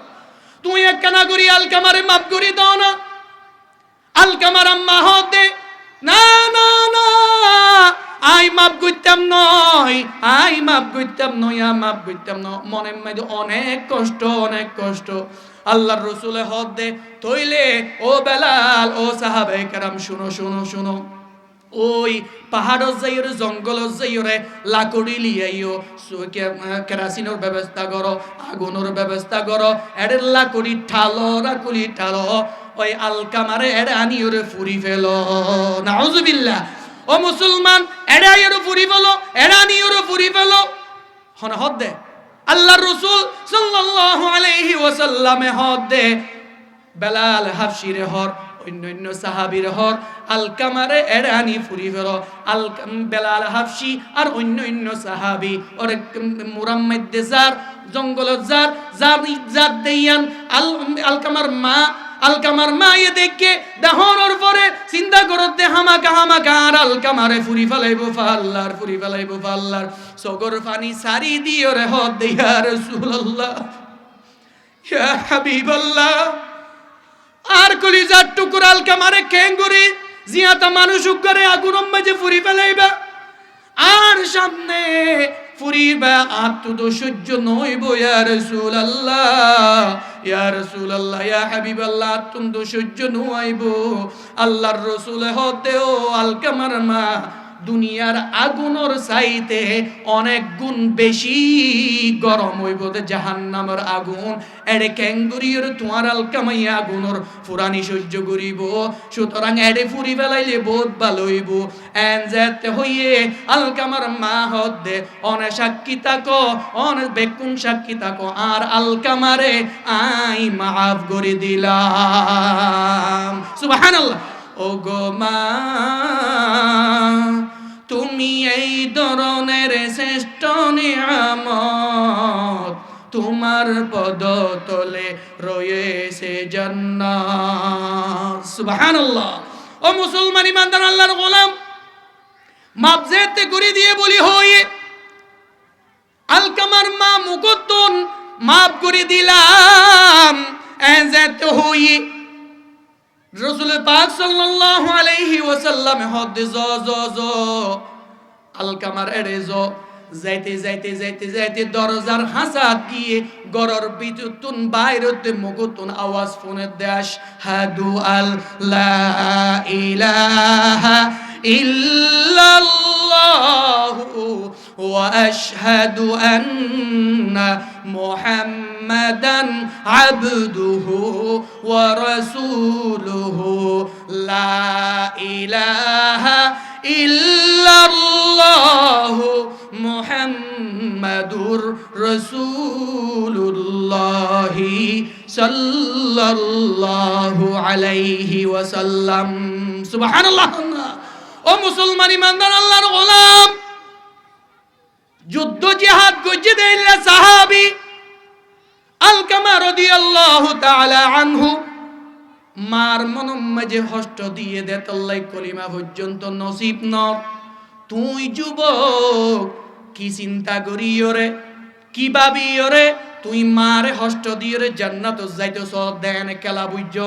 S1: তুই একখানা গরি আলকামারে মাপ গরি দ না আলকামার আম্মা হদ দে না না না আই মাপ করতাম নয় আই মাপ করতাম নয় মাপ করতাম ন মনের মধ্যে অনেক কষ্ট আল্লাহর রসুলে হদ দে তইলে ও বেলাল ও সাহাবায়ে কেরাম শুনো ওই পাহাড় যাইরে জঙ্গল যাইরে লাকড়ি লিয়াইও কেরাসিনের ব্যবস্থা করো আগুনের ব্যবস্থা করো এর লাকড়ি রাকুলি ঠালো ওই আলকামারে এর আনিওরে ফুরি ফেলো নাউজুবিল্লাহ ও মুসলমান এরা আনিওরে ফুরি ফেলো এর আনিওরে ফুরি ফেলো হন হদ দে আল্লাহর রাসূল সাল্লাল্লাহু আলাইহি ওয়াসাল্লামে হদ দে বেলাল হাফসিরে হর অন্য সাহাবীর হর আলকামারে এরানি ফুরি ফেলো বেলাল হাফসি আর অন্য সাহাবী ওর মুরাম মধ্যে যার জঙ্গল যার দেয়ান আলকামার মা এ দেখে দেহর পরে চিন্তা করতে হামাকা আর আলকামারে ফুরি ফেলাইবো ফাল্লার সগর ফানি সারি দিও রে হদ দে ইয়া রাসূলুল্লাহ ইয়া হাবিবাল্লাহ আর কলিজার টুকুর আলকামারে কেঙ্গুরি জিয়াতা মানুষ করে আগুন মাঝে ফুরি ফেলাইবা আর সামনে ফুরিবা আত্মদ সহ্য নইব ইয়া রাসূলুল্লাহ ইয়া হাবিবাল্লাহ আত্মদ সহ্য নইব আল্লাহর রাসূল হতেও আলকামার মা দুনিয়ার আগুনের চাইতে অনেক গুণ বেশি গরম হইব জাহান্নামের আগুন এড়ে ক্যাঙ্গুরির তোমার আলকামাই আগুনের ফুরানি সহ্য করিব সুতরাং এড়ে ফুরি ফেলাইলে বহুত ভালো হইব এন যেতে হইয়ে আলকামার মা হদে অনে সাক্ষী থাকো অনে বেকুন সাক্ষী থাকো আর আলকামারে আই মাফ করে দিলাম সুবহানাল্লাহ ও গো মা তুমি এই ধরনের শ্রেষ্ঠ নিয়ামত তোমার পদতলে রয়েছে জান্নাত সুবহানাল্লাহ ও মুসলমান ইমানদার আল্লাহর গোলাম মাপ যেতে করে দিয়ে বলি হয়ে আলকামার মা মুকুতুন মাপ করে দিলাম যেতে হয়ে রাসূল পাক সাল্লাল্লাহু আলাইহি ওয়াসাল্লাম হদে জ আলকামার এড়ে যাইতে দরজার হাসাত গিয়ে গরর বিদ্যুতুন বাইরতে মুকুতুন আওয়াজ ফোনে দেশ হাদু আল্লাহ ইলাহা ইল্লাল্লাহু ওয়া আশহাদু আন্না মুহাম্মাদান আবদুহু ওয়া রাসূলুহু লা ইলাহা ইল্লাল্লাহু মুহাম্মাদুর রাসূলুল্লাহ সাল্লাল্লাহু আলাইহি ওয়াসাল্লাম সুবহানাল্লাহ ও মুসলমান ইমানদার আল্লাহর গোলাম যুদ্ধ জিহাদ গজে দেইলা সাহাবী আলকামা রাদিয়াল্লাহু তাআলা আনহু মার মনম মাঝে হষ্ট দিয়ে দে তল্লাই কলিমা পর্যন্ত নসিব ন তুই যুবক কি চিন্তা করি ওরে কি ভাবি ওরে তুই মারে হষ্ট দিয়ে রে জান্নাত যাইতেছ দেন খেলা বুঝছো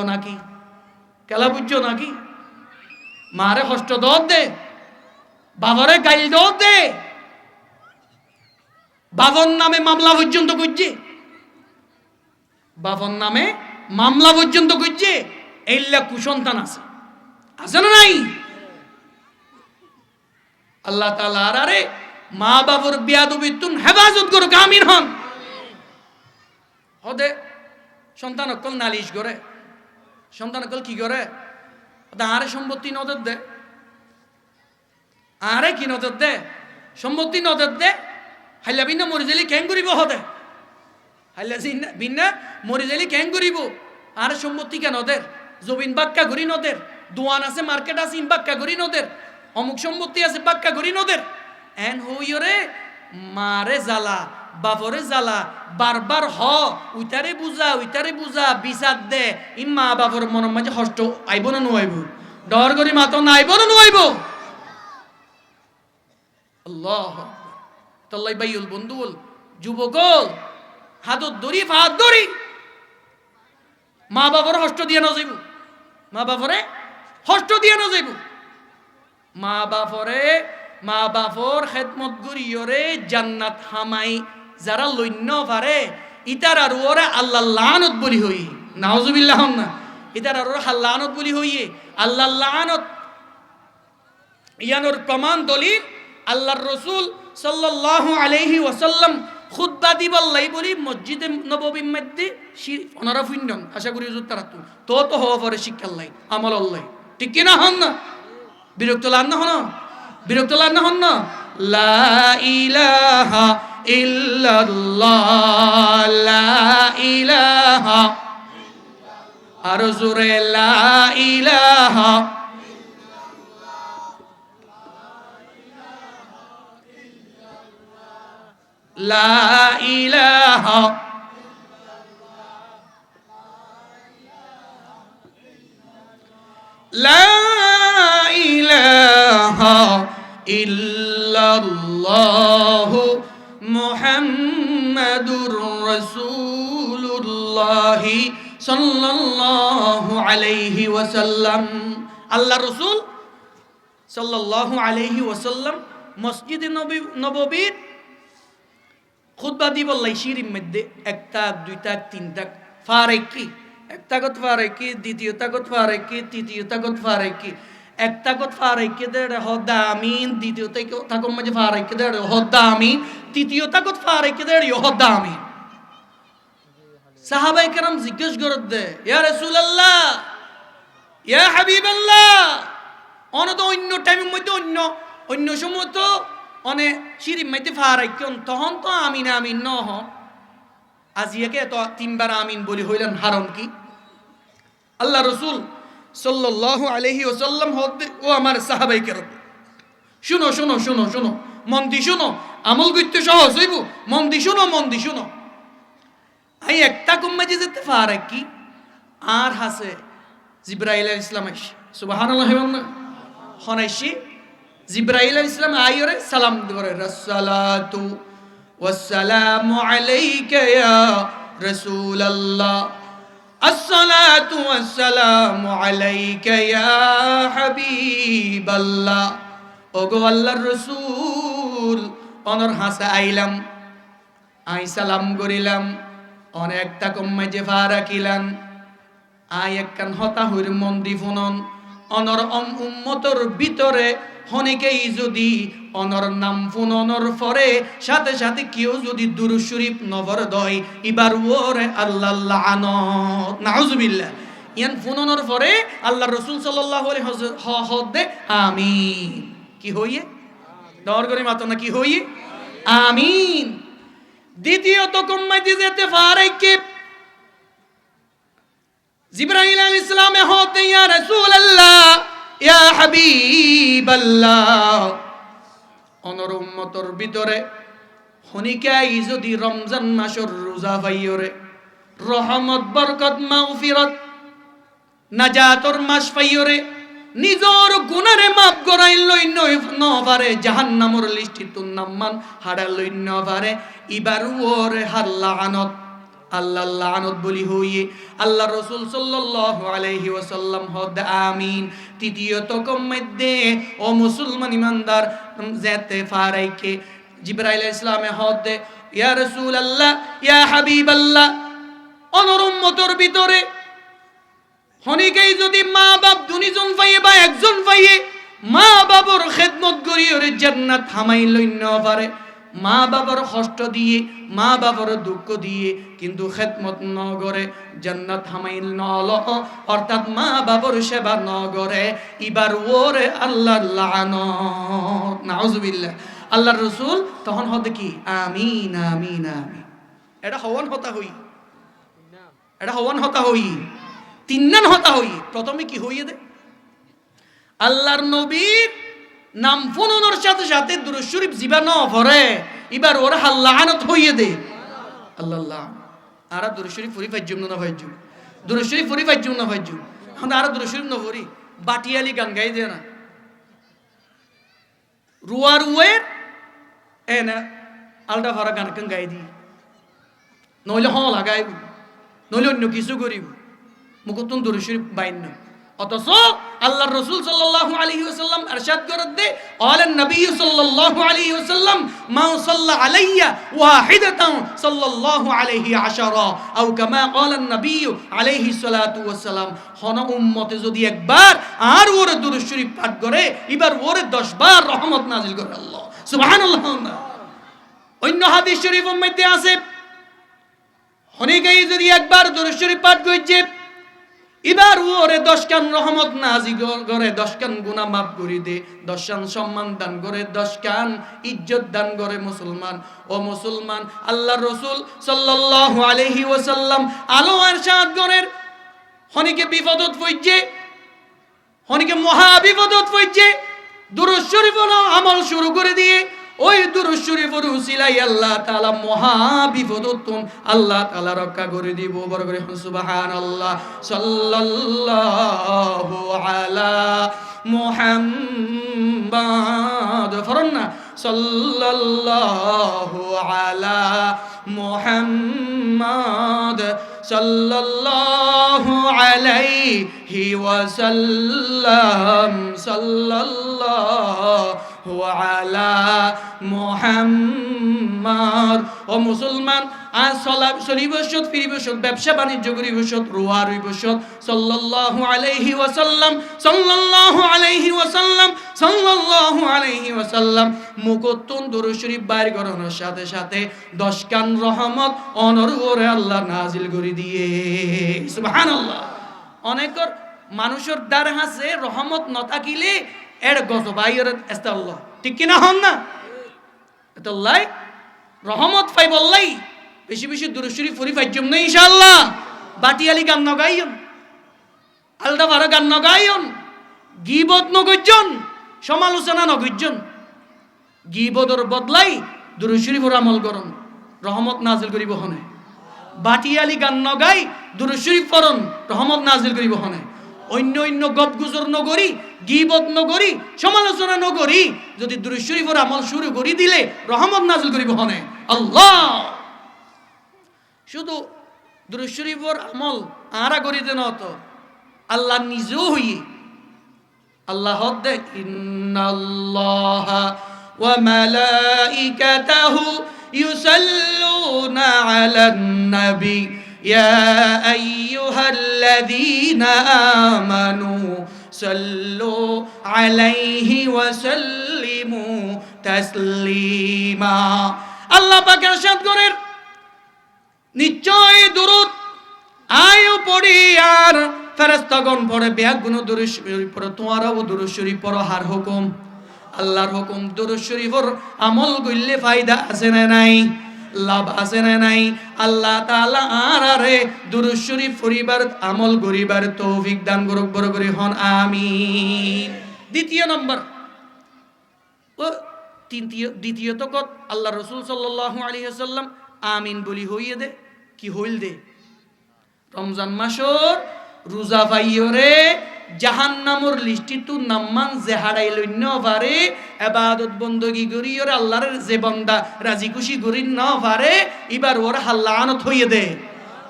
S1: নাকি মারে হষ্ট দে বাবারে গাইল দে বাবন নামে মামলা পর্যন্ত করছে এইলা কুসন্তান আছে না নাই আল্লাহ তাআলা আরে মা বাবার বিয়াদবিতুন হেফাজত করো আমিন হন হদে সন্তান অকল নালিশ করে সন্তান অকল কি করে আরে সম্পত্তি নজর দে আরে কি নজর দে সম্পত্তি নজর দে হাইলা বিনা মরিজালি কেন করিব হদে হাইলা বিনা মরিজালি কেন করিব আরে সম্পত্তি কেন ওদের জমিন বাক্কা ঘুরি নদের দোয়ান আছে মার্কেট আছে ইন বাক্কা ঘুরি নদের অমুক সম্পত্তি আছে বাক্কা ঘুরি নদের এন হইরে মারে জ্বালা বাপরে জ্বালা বারবার উইতারে বুঝা বিচার দে ইম্মা বাপর মনের মাঝে কষ্ট আইব না নুয়াইব ডর করি মাতো না আইব না নুয়াইব আল্লাহ তাল্লাই বাইউল বন্ধুল যুবকল হাতত ধরি ফাহাত ধরি মা বাপর কষ্ট দিয়ে না যাইব মা বাপরে কষ্ট দিয়ে না যাইব মা বাপর খেদমত করিয়রে জান্নাত হামাই যারা লইন্য পারে ইতার আর ওরা আল্লাহ লানত বলি হই নাউজুবিল্লাহ না ইতার আর ওরা লানত বলি হইয়ে আল্লাহ লানত ইয়ানোর প্রমাণ দলিল আল্লাহর রাসূল সাল্লাল্লাহু আলাইহি ওয়াসাল্লাম খুতবা দিবাল্লাই বলি মসজিদে নববীর মধ্যে ওনারা ফুইন্ডন আশা করি হুজুর তারা তো হওয়া পরে শিক্ষাল্লাই আমল আল্লাহ ঠিক কি না হন না বিরক্ত লান না হন বিরক্ত লান না হন না লা ইলাহা ইল্লাল্লাহ লা ইলাহা আর জোরে লা ইলাহা লা ইলাহা লা ইলাহা ইল্লাল্লাহ মুহাম্মাদুর রাসূলুল্লাহ সাল্লাল্লাহু আলাইহি ওয়াসাল্লাম আল্লাহ রাসূল সাল্লাল্লাহু আলাইহি ওয়াসাল্লাম মসজিদে নববীর খুতবা দিবল্লাই শিরির মধ্যে একটা দুইটা তিনটা ফারেকি একটা গত ফারেকি দ্বিতীয় তাগত ফারেকি তৃতীয় তাগত ফারেকি একটা গত ফারেকি দেড় হদ্দা আমিন দ্বিতীয় তাগত মাঝে ফারেকি দেড় হদ্দা আমিন তৃতীয় তাগত ফারেকি দেড় হদ্দা আমিন সাহাবায়ে কেরাম জিজ্ঞেস করত দে ইয়া রাসূলুল্লাহ ইয়া হাবিবাল্লাহ অন্য অন্য টাইমের মধ্যে অন্য সময় তো অনে শিরিম মাইতে ফারাইকন তখন তো আমিন আমিন ন হ আজিয়াকে তো তিনবার আমিন বলি হইলেন হারম কি আল্লাহ রাসূল সাল্লাল্লাহু আলাইহি ওয়াসাল্লাম ও আমার সাহাবায়ে কেরাম শুনো শুনো শুনো শুনো মন দি শুনো আমল করতে সহজ হইব মন দি শুনো আই একটা কম্মাজি যেতে ফারাক কি আর হাসে জিবরাইল আলাইহিস সালাম সুবহানাল্লাহ হনাইশি জিবরাইল আলাইহিস সালাম আইরে সালাম করে রাসসালাতু ওয়াসসালামু আলাইকা ইয়া রাসূলুল্লাহ আসসালাতু ওয়াসসালামু আলাইকা ইয়া হাবিবাল্লাহ ওগো আল্লাহর রাসূল অনর হাসা আইলাম আই সালাম করিলাম অনেকটা কম্মে যে ফারাকিলান আই একখান হতা হইর মন্দি ফুনন অনর উম্মতর ভিতরে হনেকেই যদি অনর নাম ফুননর পরে সাথে সাথে কেউ যদি দুরূদ শরীফ নভর দয় ইবার ওরে আল্লাহ লানত নাউজুবিল্লাহ ইয়ান ফুননর পরে আল্লাহর রাসূল সাল্লাল্লাহু আলাইহি ওয়াসাল্লাম আমিন কি হইয়ে দর করে মাতো না কি হইয়ে আমিন দ্বিতীয়ত কম্মাইতে যেতে পারে কি জিবরাইল আলাইহিস সালাম হতে ইয়া রাসূলুল্লাহ ইয়া হাবিবাল্লাহ অনর উম্মতর ভিতরে হনিকাই যদি রমজান মাসের রোজা পাইয়রে রহমত বরকত মাগফিরাত নাজাতর মাস পাইয়রে নিজর গুনারে মাফ করাই লই ন পারে জাহান্নামর লিস্টিতুন নাম্মান হাড়া লই ন পারে ইবার ওরে হাল্লানত আল্লাহ লানত বলি হইয়ে আল্লাহ রাসূল সাল্লাল্লাহু আলাইহি ওয়াসাল্লাম হদ আমিন তৃতীয়ত কমধ্যে ও মুসলমান ইমানদার যেতে ফারাইকে জিবরাইল আলাইহিস সালামে হদ ইয়া রাসূলুল্লাহ ইয়া হাবিবাল্লাহ অনর উম্মতর ভিতরে হনিকেই যদি মা বাপ দুনিজন পাইয়ে বা একজন পাইয়ে মা বাবার খেদমত করি ওরে জান্নাত হামাই লইন্য পারে মা বাবার কষ্ট দিয়ে মা বাবার দুঃখ দিয়ে কিন্তু খেদমত ন করে জান্নাত হামাইল নল অর্থাৎ মা বাবার সেবা ন করে ইবার ওরে আল্লাহ লানত নাউজুবিল্লাহ আল্লাহর রাসূল তখন হতে কি আমিন আমিন আমিন এটা হওয়ান হতা হই তিননান হতা হই প্রথমে কি হইয়ে দে আল্লাহর নবীর নাম ফুননের সাথে সাথে দুরূদ শরীফ জিবা ন পড়ে এবার ওর হাল্লানত হইয়ে দে আল্লাহ আর দুরূদ শরীফ পড়ি ফাইজুম না ফাইজুম দুরূদ শরীফ পড়ি ফাইজুম না ফাইজুম এখন আর দুরূদ শরীফ না পড়ি বাটিয়ালি গান গাই দে না রুয়ের এ না আলটা ফারা গান কান গাই দি নইলে লাগাইব নইলে অন্য কিছু করিব মুকুতুন দুরূদ শরীফ বাইন অথচ আল্লাহর রাসূল সাল্লাল্লাহু আলাইহি ওয়াসাল্লাম ইরশাদ করে দে আলেন নবী সাল্লাল্লাহু আলাইহি ওয়াসাল্লাম মা সাল্লা আলাইয়া ওয়াহিদাতান সাল্লাল্লাহু আলাইহি আশারা আও কামা ক্বালান নবী আলাইহি সালাতু ওয়াসালাম হন উম্মতে যদি একবার আর ওরে দুরূদ শরীফ পাঠ করে এবার ওরে 10 বার রহমত নাজিল করে আল্লাহ সুবহানাল্লাহ অন্য হাদিস শরীফের মধ্যে আছে হনিকেই যদি একবার দুরূদ শরীফ পাঠ কইছে এবার ওরে 10 কান রহমত নাজিল করে 10 কান গুনাহ মাফ করে দে 10 কান সম্মান দান করে 10 কান ইজ্জত দান করে মুসলমান ও মুসলমান আল্লাহর রাসূল সাল্লাল্লাহু আলাইহি ওয়াসাল্লাম আলো ইরশাদ করেন হনিকে বিপদত পড়ছে হনিকে মহা বিপদত পড়ছে দুরূদ শরীফ আমল শুরু করে দিয়ে ওই দুরূদ শরীফের উসিলাই আল্লাহ তাআলা মহা বিপদতন আল্লাহ তাআলা রক্ষা করে দিব বড় করে সুবহানাল্লাহ সাল্লাল্লাহু আলা মুহাম্মাদ ফরনা সাল্লাল্লাহু আলা মুহাম্মাদ সাল্লাল্লাহু আলাইহি ওয়াসাল্লাম সাল্লাল্লাহু আলা মুহাম্মাদ ও মুসলমান আজ চলিবসত ফিরিবসত ব্যবসা বাণিজ্য করিবসত রোয়া রইবসত সাল্লাল্লাহু আলাইহি ওয়াসাল্লাম সাল্লাল্লাহু আলাইহি ওয়াসাল্লাম সাল্লাল্লাহু আলাইহি ওয়াসাল্লাম মুকত্তুন দুরূদ শরীফ বাইর করানোর সাথে সাথে 10 কান রহমত অনরুরে আল্লাহ নাজিল করে দিয়ে সুবহানাল্লাহ অনেকর মানুষের দ্বার হাসে রহমত ন থাকিলে এর গজবাইয়ের আস্তাল্লাহ ঠিক কি না হন না এতল্লাই রহমত পাই বললাই বেশি বেশি দুরূদ শরীফ পড়ি ফাইজুম না ইনশাআল্লাহ বাটিয়ালি গান নগাইয়ন আলদা ভাড়া গান নগাইয়ন গীবত নগজ্জন সমালোচনা নগজ্জন গীবতর বদলাই দুরূদ শরীফের আমল করুন রহমত নাজিল করিব হনে বাটিয়ালি গান নগাই দুরূদ শরীফ পড়ুন রহমত নাজিল করিব হনে অন্য অন্য গপগুজর নগরী গীবত নগরী সমালোচনা নগরী যদি দুরূদ শরীফের আমল শুরু করি দিলে রহমত নাজিল করিব হনে আল্লাহ শুধু দুরূদ শরীফের আমল আরা করিতে না তো আল্লাহ নিজেও হইয়ে আল্লাহ দে ইন্নাল্লাহা ওয়া মালাইকাতাহু ইউসাল্লুনা আলান নবী ইয়া আইয়ুহাল্লাযীনা আমানু সাল্লু আলাইহি ওয়া সাল্লিমু তাসলিমা আল্লাহ পাক ইরশাদ করেন নিশ্চয় দুরূদ আয়ু পড়ি আর ফেরেশতাগণ পড়ে বেগুন দুরূদ শরীফ পড়ে তোমারও দুরূদ শরীফ পড়ো হার হুকুম আল্লাহর হুকুম দুরূদ শরীফের আমল কইলে ফায়দা আছে না নাই লাভ আছে না নাই আল্লাহ তাআলা আরে দুরূদ শরীফ পড়িবার আমল করিবার তৌফিক দান করুক বড় করে হন আমিন দ্বিতীয় নম্বর ও দ্বিতীয়ত কত আল্লাহ রাসূল সাল্লাল্লাহু আলাইহি ওয়াসাল্লাম আমিন বলি হইয়ে দে কি হইল দে রমজান মাসর রোজা পাইয়রে জাহান্নামর লিস্টিতু নাম্মান জেহাড়াই লইন্য পারে ইবাদত বندگی করিয়র আল্লাহর যে বান্দা রাজি খুশি করি না পারে এবার ওর হাল্লানত হইয়ে দে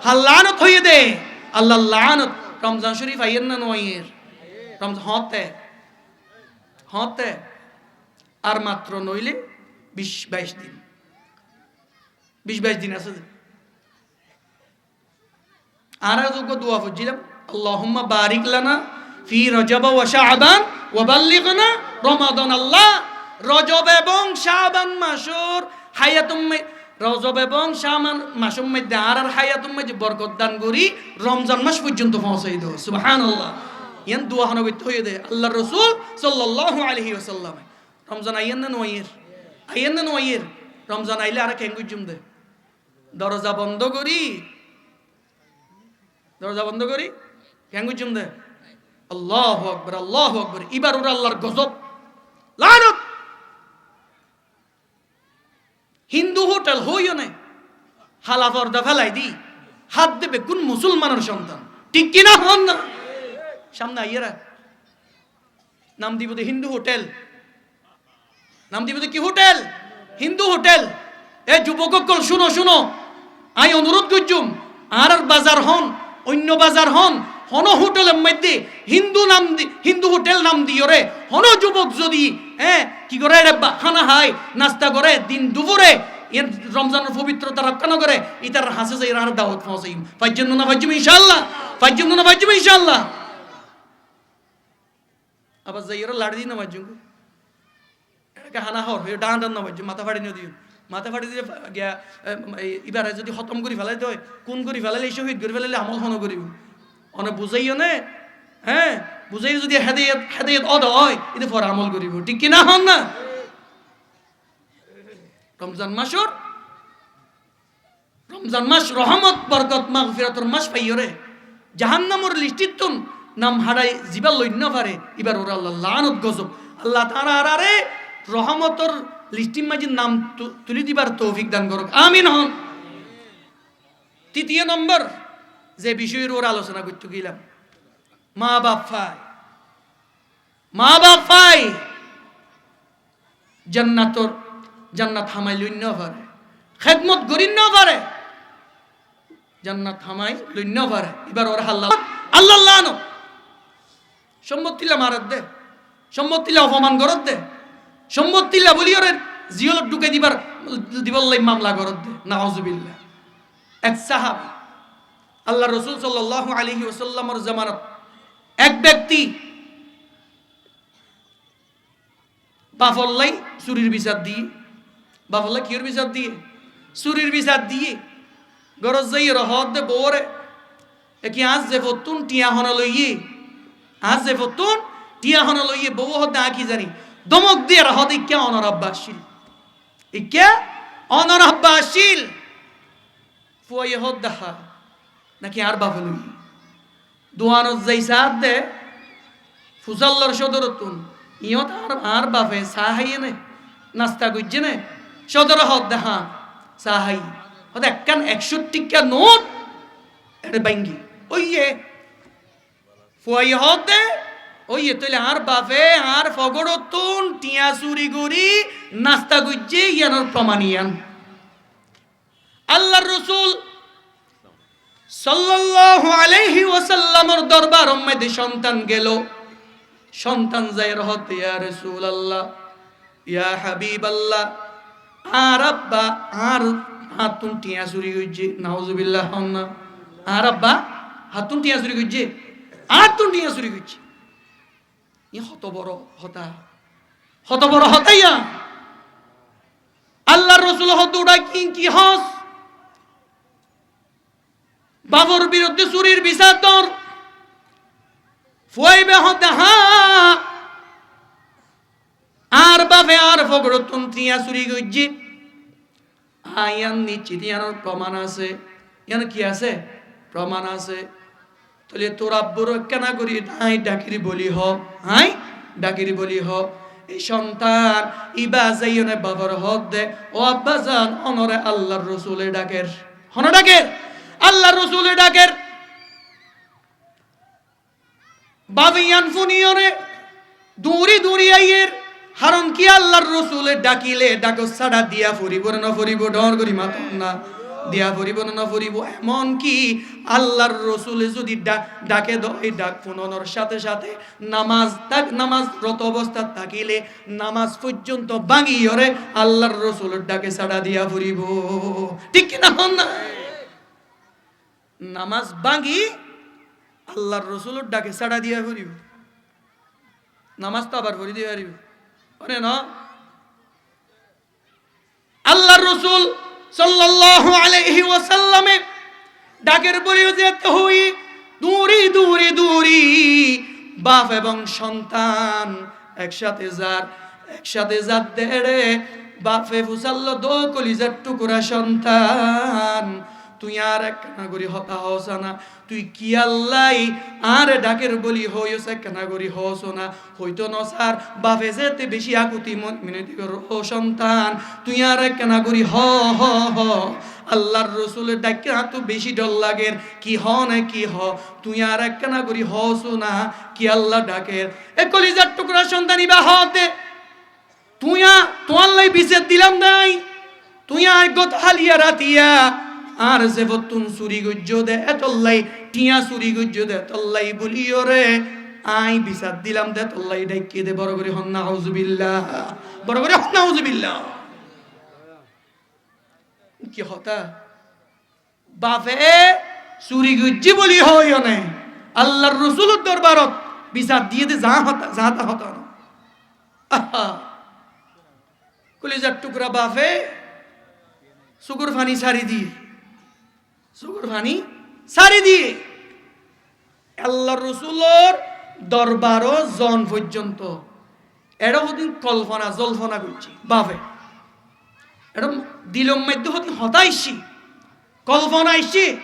S1: হাল্লানত হইয়ে দে আল্লাহ লানত রমজান শরীফ আইয়েন না নয়ের রমজান হতে আর মাত্র নইলে 20-22 দিন 20-22 দিন আছে আর যোগ্য দোয়া করছিলাম আল্লাহুম্মা বারিক লানা ফি রজব ওয়া শাবান ওয়া বাল্লিগনা রমাদান আল্লাহ রজব এবং শাবান মাসের হায়াতুম রজব এবং শাবান মাসের মধ্যে আর হায়াতুম মধ্যে বরকত দান করি রমজান মাস পর্যন্ত পৌঁছাই দাও সুবহানাল্লাহ ইয়ান দোয়া হন করতে হয়ে দে আল্লাহর রাসূল সাল্লাল্লাহু আলাইহি ওয়াসাল্লাম রমজান আইয়েন না নয়ের রমজান আইলে আর কেন গুজুম দে দরজা বন্ধ করি কেন গুজুম দে আল্লাহু আকবার এবার ওরা আল্লাহর গজব লানত হিন্দু হোটেল হইও না হালা পর্দা ফেলাই দি হাত দেবে কোন মুসলমানের সন্তান, ঠিক কিনা হন না? সামনে আইয়েরা নাম দিব তো হিন্দু হোটেল, নাম দিব তো কি হোটেল? হিন্দু হোটেল। এ যুবকসকল শুনো শুনো, আই অনুরোধ করছুম আর বাজার হন অন্য বাজার হন হন হোটেলের মধ্যে হিন্দু হোটেল নাম দিও রে হন যুবক যদি কি করে খানা খায় নাস্তা করে দিন দুপুরে এর রমজানের পবিত্রতা রক্ষা করে ইতার হাসে যাই আর দাওয়াত পৌঁছাই ফাইজুম না ফাইজুম ইনশাআল্লাহ, ফাইজুম না ফাইজুম ইনশাআল্লাহ। আবার যাই ওরা লাড়ি দিন না ফাইজুম এটাকে হানা হর হয়ে ডান ডান না ফাইজুম মাথা ফাড়ি নিয়ে দিও, মাথা ফাড়ি দিয়ে গিয়া এবারে যদি খতম করে ফেলাই তো কোন করে ফেলাইলে শহীদ করে ফেলাইলে আমল হন করিব অনেক বুঝাইও নে, হ্যাঁ বুঝাই যদি হেদায়েত হেদায়েত অদ হয় এটা পর আমল করিব, ঠিক কিনা হন না? রমজান মাস রহমত বরকত মাগফিরাতের মাস পাইয়রে জাহান্নামের লিস্টিতুন নাম হারাই জিবা লইন্য পারে এবার ওরা আল্লাহ লানত গজব আল্লাহ তাআলা আরে রহমতের লিস্টির মাঝে নাম তুলি দিবার তৌফিক দান করুক, আমিন হন। তৃতীয় নম্বর যে বিষয়ের ওর আলোচনা করতে গেলাম, মা বাপ ফাই জান্নাত হামাই লইন্য পারে, খেদমত গরিন্য পারে, জান্নাত হামাই লইন্য পারে এবার ওর আল্লাহ লানো সম্মতিলা মারত দে, সম্মতিলা অপমান করত দে, সম্মতিলা বলি ওরে জিয়লত ঢুকে দিবার মামলা করত দে, নাউজুবিল্লাহ। এক সাহাবী আল্লাহ রাসূল সাল্লাল্লাহু আলাইহি ওয়াসাল্লামের জামানত এক ব্যক্তি বাফল্লাই চুরির বিচার দিয়ে, বাফল্লাই কির বিচার দিয়ে? চুরির বিচার দিয়ে গরজ যাই রহত দে বউরে কি আজ যে ফতুন টিয়া হন লইয়ে, আজ যে ফতুন টিয়া হন লইয়ে বউ হতে আঁকি জানি দমক দিয়ে রহত ইক্যা অনরাব্বাসীল, ইক্যা অনরাব্বাসীল ফুয়াই হত দেখা নাকি আর বাফে লই দোয়ানত যাই সাথ দে ফুজাল্লার সদরতুন ইয়ত আর বাফে সাহাইয়ে নে নাস্তা করছে নে সদর হত দেখা সাহাই হতে একখান 61 টাকা নোট এটা বাইঙ্গি ওইয়ে ফুয়াই হত দে ওইয়ে তইলে আর বাফে আর ফগড়তুন টিয়া চুরি করি নাস্তা করছে ইয়ানোর প্রমাণিয়ান। আল্লাহর রাসূল সাল্লাল্লাহু আলাইহি ওয়াসাল্লামের দরবার মধ্যে সন্তান গেল, সন্তান যাই রহত ইয়া রাসূলুল্লাহ ইয়া হাবিবাল্লাহ আর আব্বা আর হাতুন টিয়া চুরি কইছে, নাউজুবিল্লাহ হন্না আর আব্বা হাতুন টিয়া চুরি কইছে, হাতুন টিয়া চুরি কইছে ই হত বড় হতাইয়া আল্লাহর রাসূল হত উড়া কি হস বাবর বিরুদ্ধে চুরির বিচার দর ফুয়াইবে হতে হা আর বাপে আর ফগড়তুন টিয়া চুরি কইছে আয়ান নিশ্চিত ইয়ানোর প্রমাণ আছে, ইয়ান কি আছে? প্রমাণ আছে। তাহলে তোর আব্বুর কেনা করি তাই ডাকিরি বলি হ, হাই ডাকিরি বলি হ এই সন্তান ইবা যাইনে বাবার হক দে ও আব্বা জান অনরে আল্লাহর রাসূলের ডাকের হন ডাকের আল্লাহর রাসূলের ডাকের বাবিয়ান ফুনিয়রে দূরি আইয়ের হারন কি আল্লাহর রাসূলের ডাকিলে ডাকো সাড়া দিয়া ফরিব না ফরিব ডর করি মাতন না দিয়া ফরিব না ফরিব এমন কি আল্লাহর রাসূলে যদি ডাকে দই ডাক ফোনর সাথে সাথে নামাজরত অবস্থা থাকিলে নামাজ পর্যন্ত ভাঙিয়রে আল্লাহর রাসূলের ডাকে সাড়া দিয়া ফরিব, ঠিক কি না হন না? নামাজ ভাঙি আল্লাহর রাসূলের ডাকে সাড়া দিয়া ফরিব, নামাজ তো আবার ফরি দিয়া ফরিব ওরে না। আল্লাহর রাসূল সাল্লাল্লাহু আলাইহি ওয়াসাল্লামে ডাকের পরেও যেতে হই দূরি বাপ এবং সন্তান একসাথে যার দেড়ে বাপে ফুসাল্ল দো কলিজার টুকরা সন্তান তুই আর একখানা করি হতা হস না তুই কি আল্লাহ আর ডাকের বলি হইস একখানা করি হস না হইতো ন স্যার বাপে যেতে বেশি আকুতি মিনতি কর ও সন্তান তুই আর একখানা করি হ হ হ আল্লাহর রসুলের ডাকে তো বেশি ডর লাগের কি হ না কি হ তুই আর একখানা করি হস না কি আল্লাহ ডাকের এ কলিজার টুকরা সন্তানি বা হতে তুই তোমার লাই বিচার দিলাম নাই তুই আয় গত হালিয়া রাতিয়া আর যে বতুন চুরি গুজ্জ দে এতল্লাই টিয়া চুরি গুজ্জ দে তল্লাই বলিও রে আই বিচার দিলাম দে তল্লাই ডাইকে দে বড় করে হন্না নাউজুবিল্লাহ বড় করে হন্না নাউজুবিল্লাহ কি হতা বাপে চুরি গুজ্জি বলি হইও নে আল্লাহর রাসূলের দরবারত বিচার দিয়ে দে যা হতা যা তা হতা না কলিজার টুকরা বাপে সুগুর ফানি সারি দিয়ে সুগুর ফানি সারি দিয়ে আল্লাহর রাসূলের দরবারও জন পর্যন্ত এটা হদিন কল্পনা জল্পনা করছি বাপে এটা দিলম মধ্যে হতি হতাইছি কল্পনা আইছি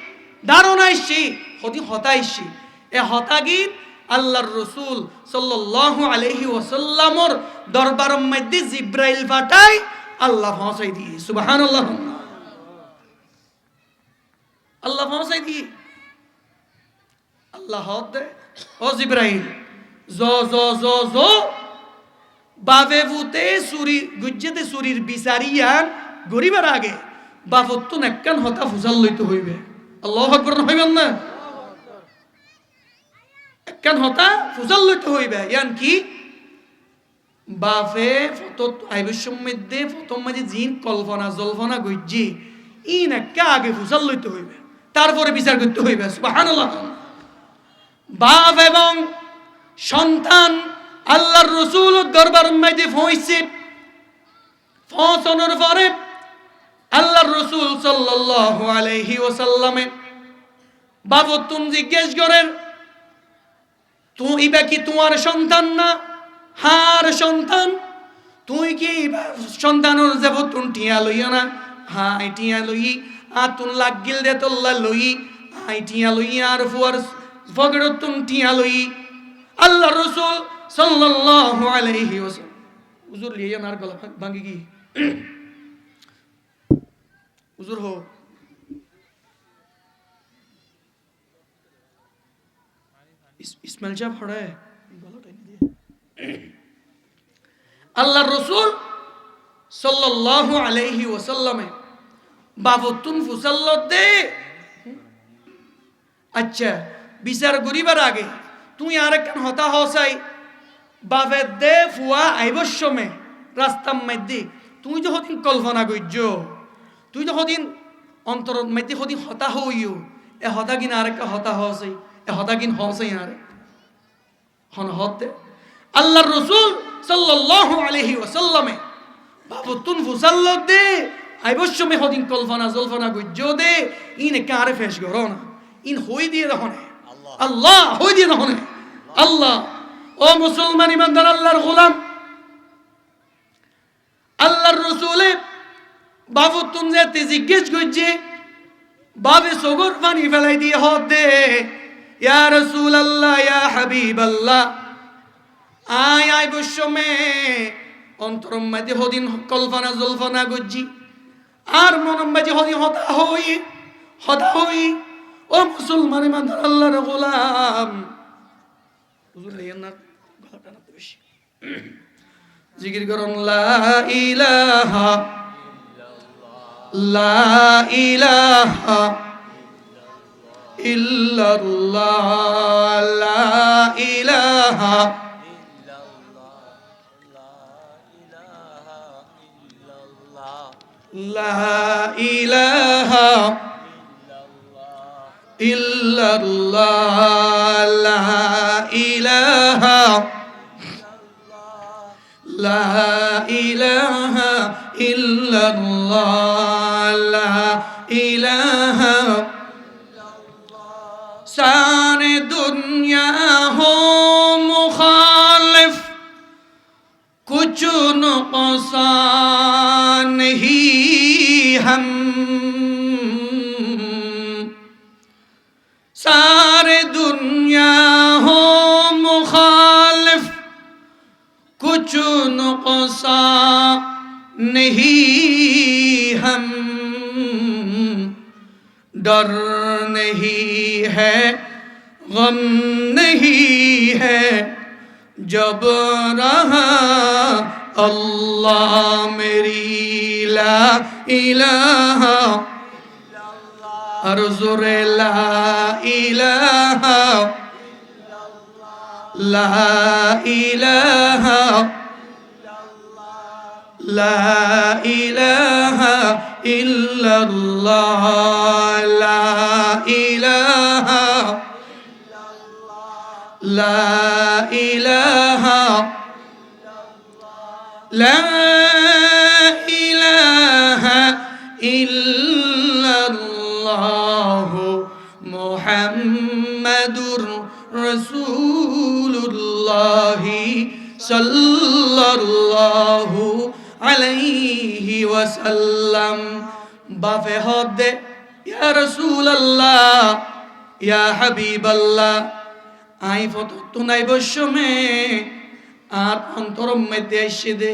S1: ধারণা আইছি হতি হতাইছি এ হতাগীত আল্লাহর রাসূল সাল্লাল্লাহু আলাইহি ওয়াসাল্লামর দরবারের মধ্যে জিব্রাইল পাঠাই আল্লাহ পৌঁছাই দিয়ে সুবহানাল্লাহ আল্লাহ পৌঁছাই দিয়ে আল্লাহ দে ও জিব্রাইল জো জো জো জো বাবে ভূতে সুরি গুজ্জেতে সুরির বিচারিয়ান গরিবার আগে বাপত্তু নেক্কান হতা ফুসাল লইতে হইবে আল্লাহু আকবার হইবেন না একখান হতা ফুসাল লইতে হইবে ইয়ান কি বাফে ফটো আইবশ্যম মধ্যে প্রথম মাঝে জিন কল্পনা জল্পনা গজ্জি ইন একা আগে ফুসাল লইতে হইবে তারপরে বিচার করতে হইবে সুবহানাল্লাহ বাপ এবং সন্তান আল্লাহর রাসূলের দরবারের মধ্যে পৌঁছে পৌঁছানোর পরে আল্লাহর রাসূল সাল্লাল্লাহু আলাইহি ওয়াসাল্লামে বাবু তুমি জিজ্ঞেস করেন তুই বাকি তোমার সন্তান না হার সন্তান তুই কি সন্তানের যাব তুন টিয়া লইয়া না হাই টিয়া লই আতুন লাগিল দে তোল্লা লই হাই টিয়া লই আর ফুয়ার ফগড় তুন টিয়া লই আল্লাহর রাসূল সাল্লাল্লাহু আলাইহি ওয়াসাল্লাম হুজুর লিয়া নার গলা ভাঙি কি হুজুর হো ইসমাইল সাহেব হড়ে গলাটা দিয়ে আল্লাহর রাসূল সাল্লাল্লাহু আলাইহি ওয়াসাল্লামে বাবতুন ফুসাল্লাত দে আচ্ছা বিচার গরিবার আগে তুই আরেকখান হতা হসাই বাবে দে ফুয়া আইবশ্যমে রাস্তার মধ্যে তুই তো হদিন কল্পনা গজ্জ তুই তো হদিন অন্তর মধ্যে হদিন হতা হইও এ হতা কিনা আরেকটা হতা হসাই এ হতা কিন হসাই আরে হন হতে আল্লাহর রাসূল সাল্লাল্লাহু আলাইহি ওয়াসাল্লামে বাবতুন ফুসাল্লাত দে আইবশ্যমে হদিন কল্পনা জল্পনা গজ্জ দে ইনে কারে ফেস করো না ইন হই দিয়ে দহনে আল্লাহ হই দিয়ে দহনে আল্লাহ ও মুসলমান ইমানদার আল্লাহর গোলাম আল্লাহর রাসূলে বাবু তুমি যেতে জিজ্ঞেস করছে বাবে সগর পানি ফেলাই দিয়ে হদ দে ইয়া রাসূলুল্লাহ ইয়া হাবিবাল্লাহ আয় আয় বসমে অন্তরম মাঝে হদিন কল্পনা জল্পনা গজ্জি আর মনম মাঝে হদিন হতা হই ও মুসলমান ইমানদার আল্লাহর গোলাম হুজুর লেন না গলাটা না বেশি জিকির করুন লা ইলাহা ইল্লাল্লাহ লা ইলাহা লা ইলাহা ইল্লাল্লাহ লা ইলাহা লা ইলাহা ইল্লাল্লাহ লা ইলাহা সারে দুনিয়া হো মুখালিফ कुछ नुक़सान नहीं हम हम डर नहीं है गम नहीं है जब रहा अल्लाह मेरी ला इलाहा अर्जुरे ला इलाहा ला इलाहा ला इलाहा इल्लल्लाह ला इलाहा ला इलाहा ला इलाहा इल्लल्लाह मुहम्मदुर रसूलुल्लाह सल्लल्लाहु अलैहि वसल्लम बाफे हदे या रसूल अल्लाह या हबीब अल्लाह आई फतो तुनाई बशमे আর অন্তরম মধ্যে এসে দে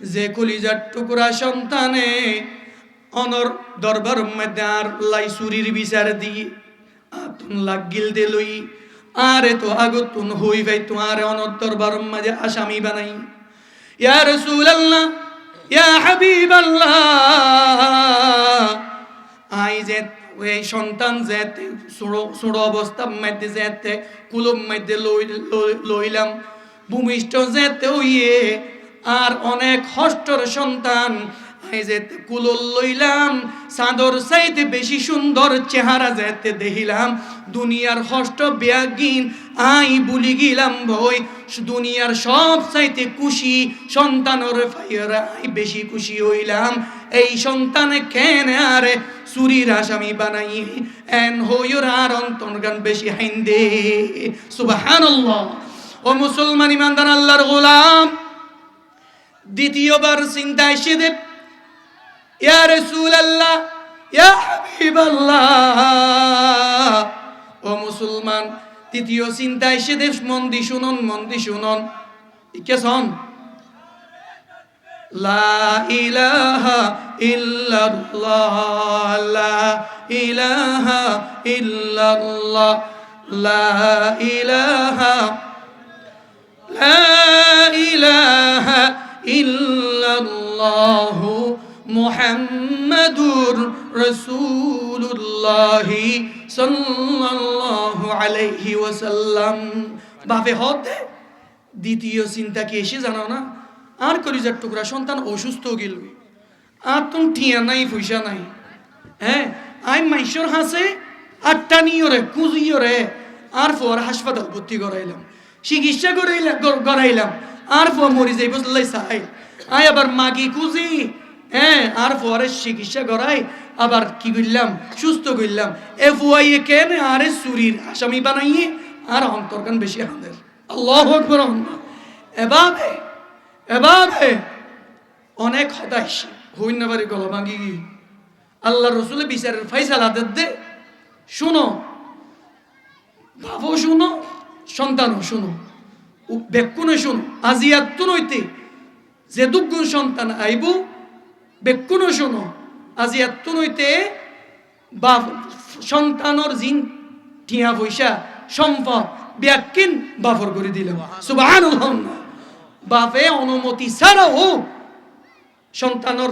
S1: যে কলিজার টুকরা সন্তানে অনর দরবার মধ্যে আর লাই সুরির বিচার দিয়ে আতুন লাগিল দে লই আরে তো আগতুন হই ভাই তোমার অনর দরবার মধ্যে আসামি বানাই ইয়া রাসূলুল্লাহ ইয়া হাবিবাল্লাহ আই যে ওই সন্তান যেতে ছোট অবস্থা মধ্যে যেতে কুলুম মধ্যে লইলাম ভূমিষ্ঠ যেতে হইয়ে আর অনেক হষ্টর সন্তান আই যেতে কুলল লইলাম চাঁদর চাইতে বেশি সুন্দর চেহারা যেতে দেখিলাম দুনিয়ার হষ্ট ব্যাগিন আই বুলি গিলাম ভই দুনিয়ার সব চাইতে খুশি সন্তানর ফাইরা আই বেশি খুশি হইলাম এই সন্তানে কেনে আরে চুরির আসামি বানাই এন হইর আর অন্তর্গান বেশি হাইন্দে সুবহানাল্লাহ ও মুসলমান ইমানদার আল্লাহর গোলাম দ্বিতীয়বার চিন্তা এসে দে ইয়া রাসূলুল্লাহ ইয়া হাবিবাল্লাহ ও মুসলমান তৃতীয় চিন্তা এসে দে মন দি শুনুন কেসন লা ইলাহা ইল্লাল্লাহ লা ইলাহা ইল্লাল্লাহ লা ইলাহা লা ইলাহা ইল্লাল্লাহ মুহাম্মাদুর রাসূলুল্লাহ সাল্লাল্লাহু আলাইহি ওয়াসাল্লাম বাপে হতে দ্বিতীয় চিন্তা কি এসে জানো না আর কলিজার টুকরা সন্তান অসুস্থ গেল আর তুমি ঠিয়া নাই পয়সা নাই হ্যাঁ আই মাইশর হাসে আটটা নিয়রে কুজিয়রে আর পর হাসপাতাল ভর্তি করাইলাম চিকিৎসা করাইলাম আর পর মরি যাই বুঝলাই চাই আই আবার মাগি কুজি হ্যাঁ আর পরে চিকিৎসা করাই আবার কি করলাম সুস্থ করলাম এ ফুয়াইয়ে কেন আরে চুরির আসামি বানাইয়ে আর অন্তর্গান বেশি আমাদের আল্লাহু আকবার এভাবে অনেক হতাশ হইন না পারি গলা ভাঙি আল্লাহ রসুলের বিচারের ফাইসালা দে শুনো ভাবো শুনো সন্তানও শুনো বেকুনে শুনো আজিয়াতুন হইতে যে দুগুণ সন্তান আইব বেকুনে শুনো আজিয়াতুন হইতে বা সন্তানর জিন টিয়া পয়সা সম্পদ ব্যাকিন বাফর করে দিলাম সুবহানাল্লাহ বাপে অনুমতি ছাড়াও সন্তানর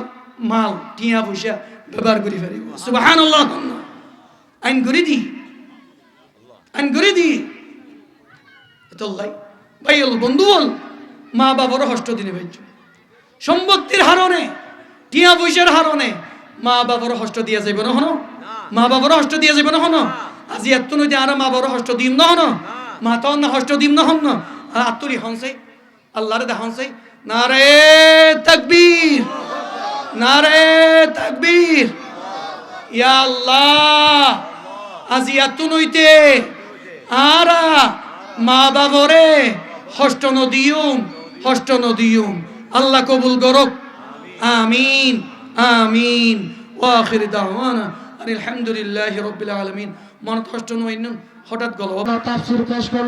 S1: মাল টিয়া পয়সা ব্যবহার করে ফেলিব সুবহানাল্লাহ আইন করে দি এতলাই ভাই বন্ধু বল মা বাবার হষ্ট দিনে ভাই সম্পত্তির হারণে টিয়া পয়সার হারণে মা বাবার হষ্ট দিয়া যাইব না হনো মা বাবার হষ্ট দিয়া যাইব না হনো আজি এত নইতে আর মা বাবার হষ্ট দিম না হনো মা তো না হষ্ট দিম না হন না আত্তরি হনছে আল্লাহর দেখানছে নারে তাকবীর ইয়া আল্লাহ আজি এত নইতে আরা মা বাবরে হষ্ট নদিউম আল্লাহ কবুল করুক আমিন ওয়া আখির দাওয়ানা আলহামদুলিল্লাহি রাব্বিল আলামিন মন কষ্ট নইন হঠাৎ গল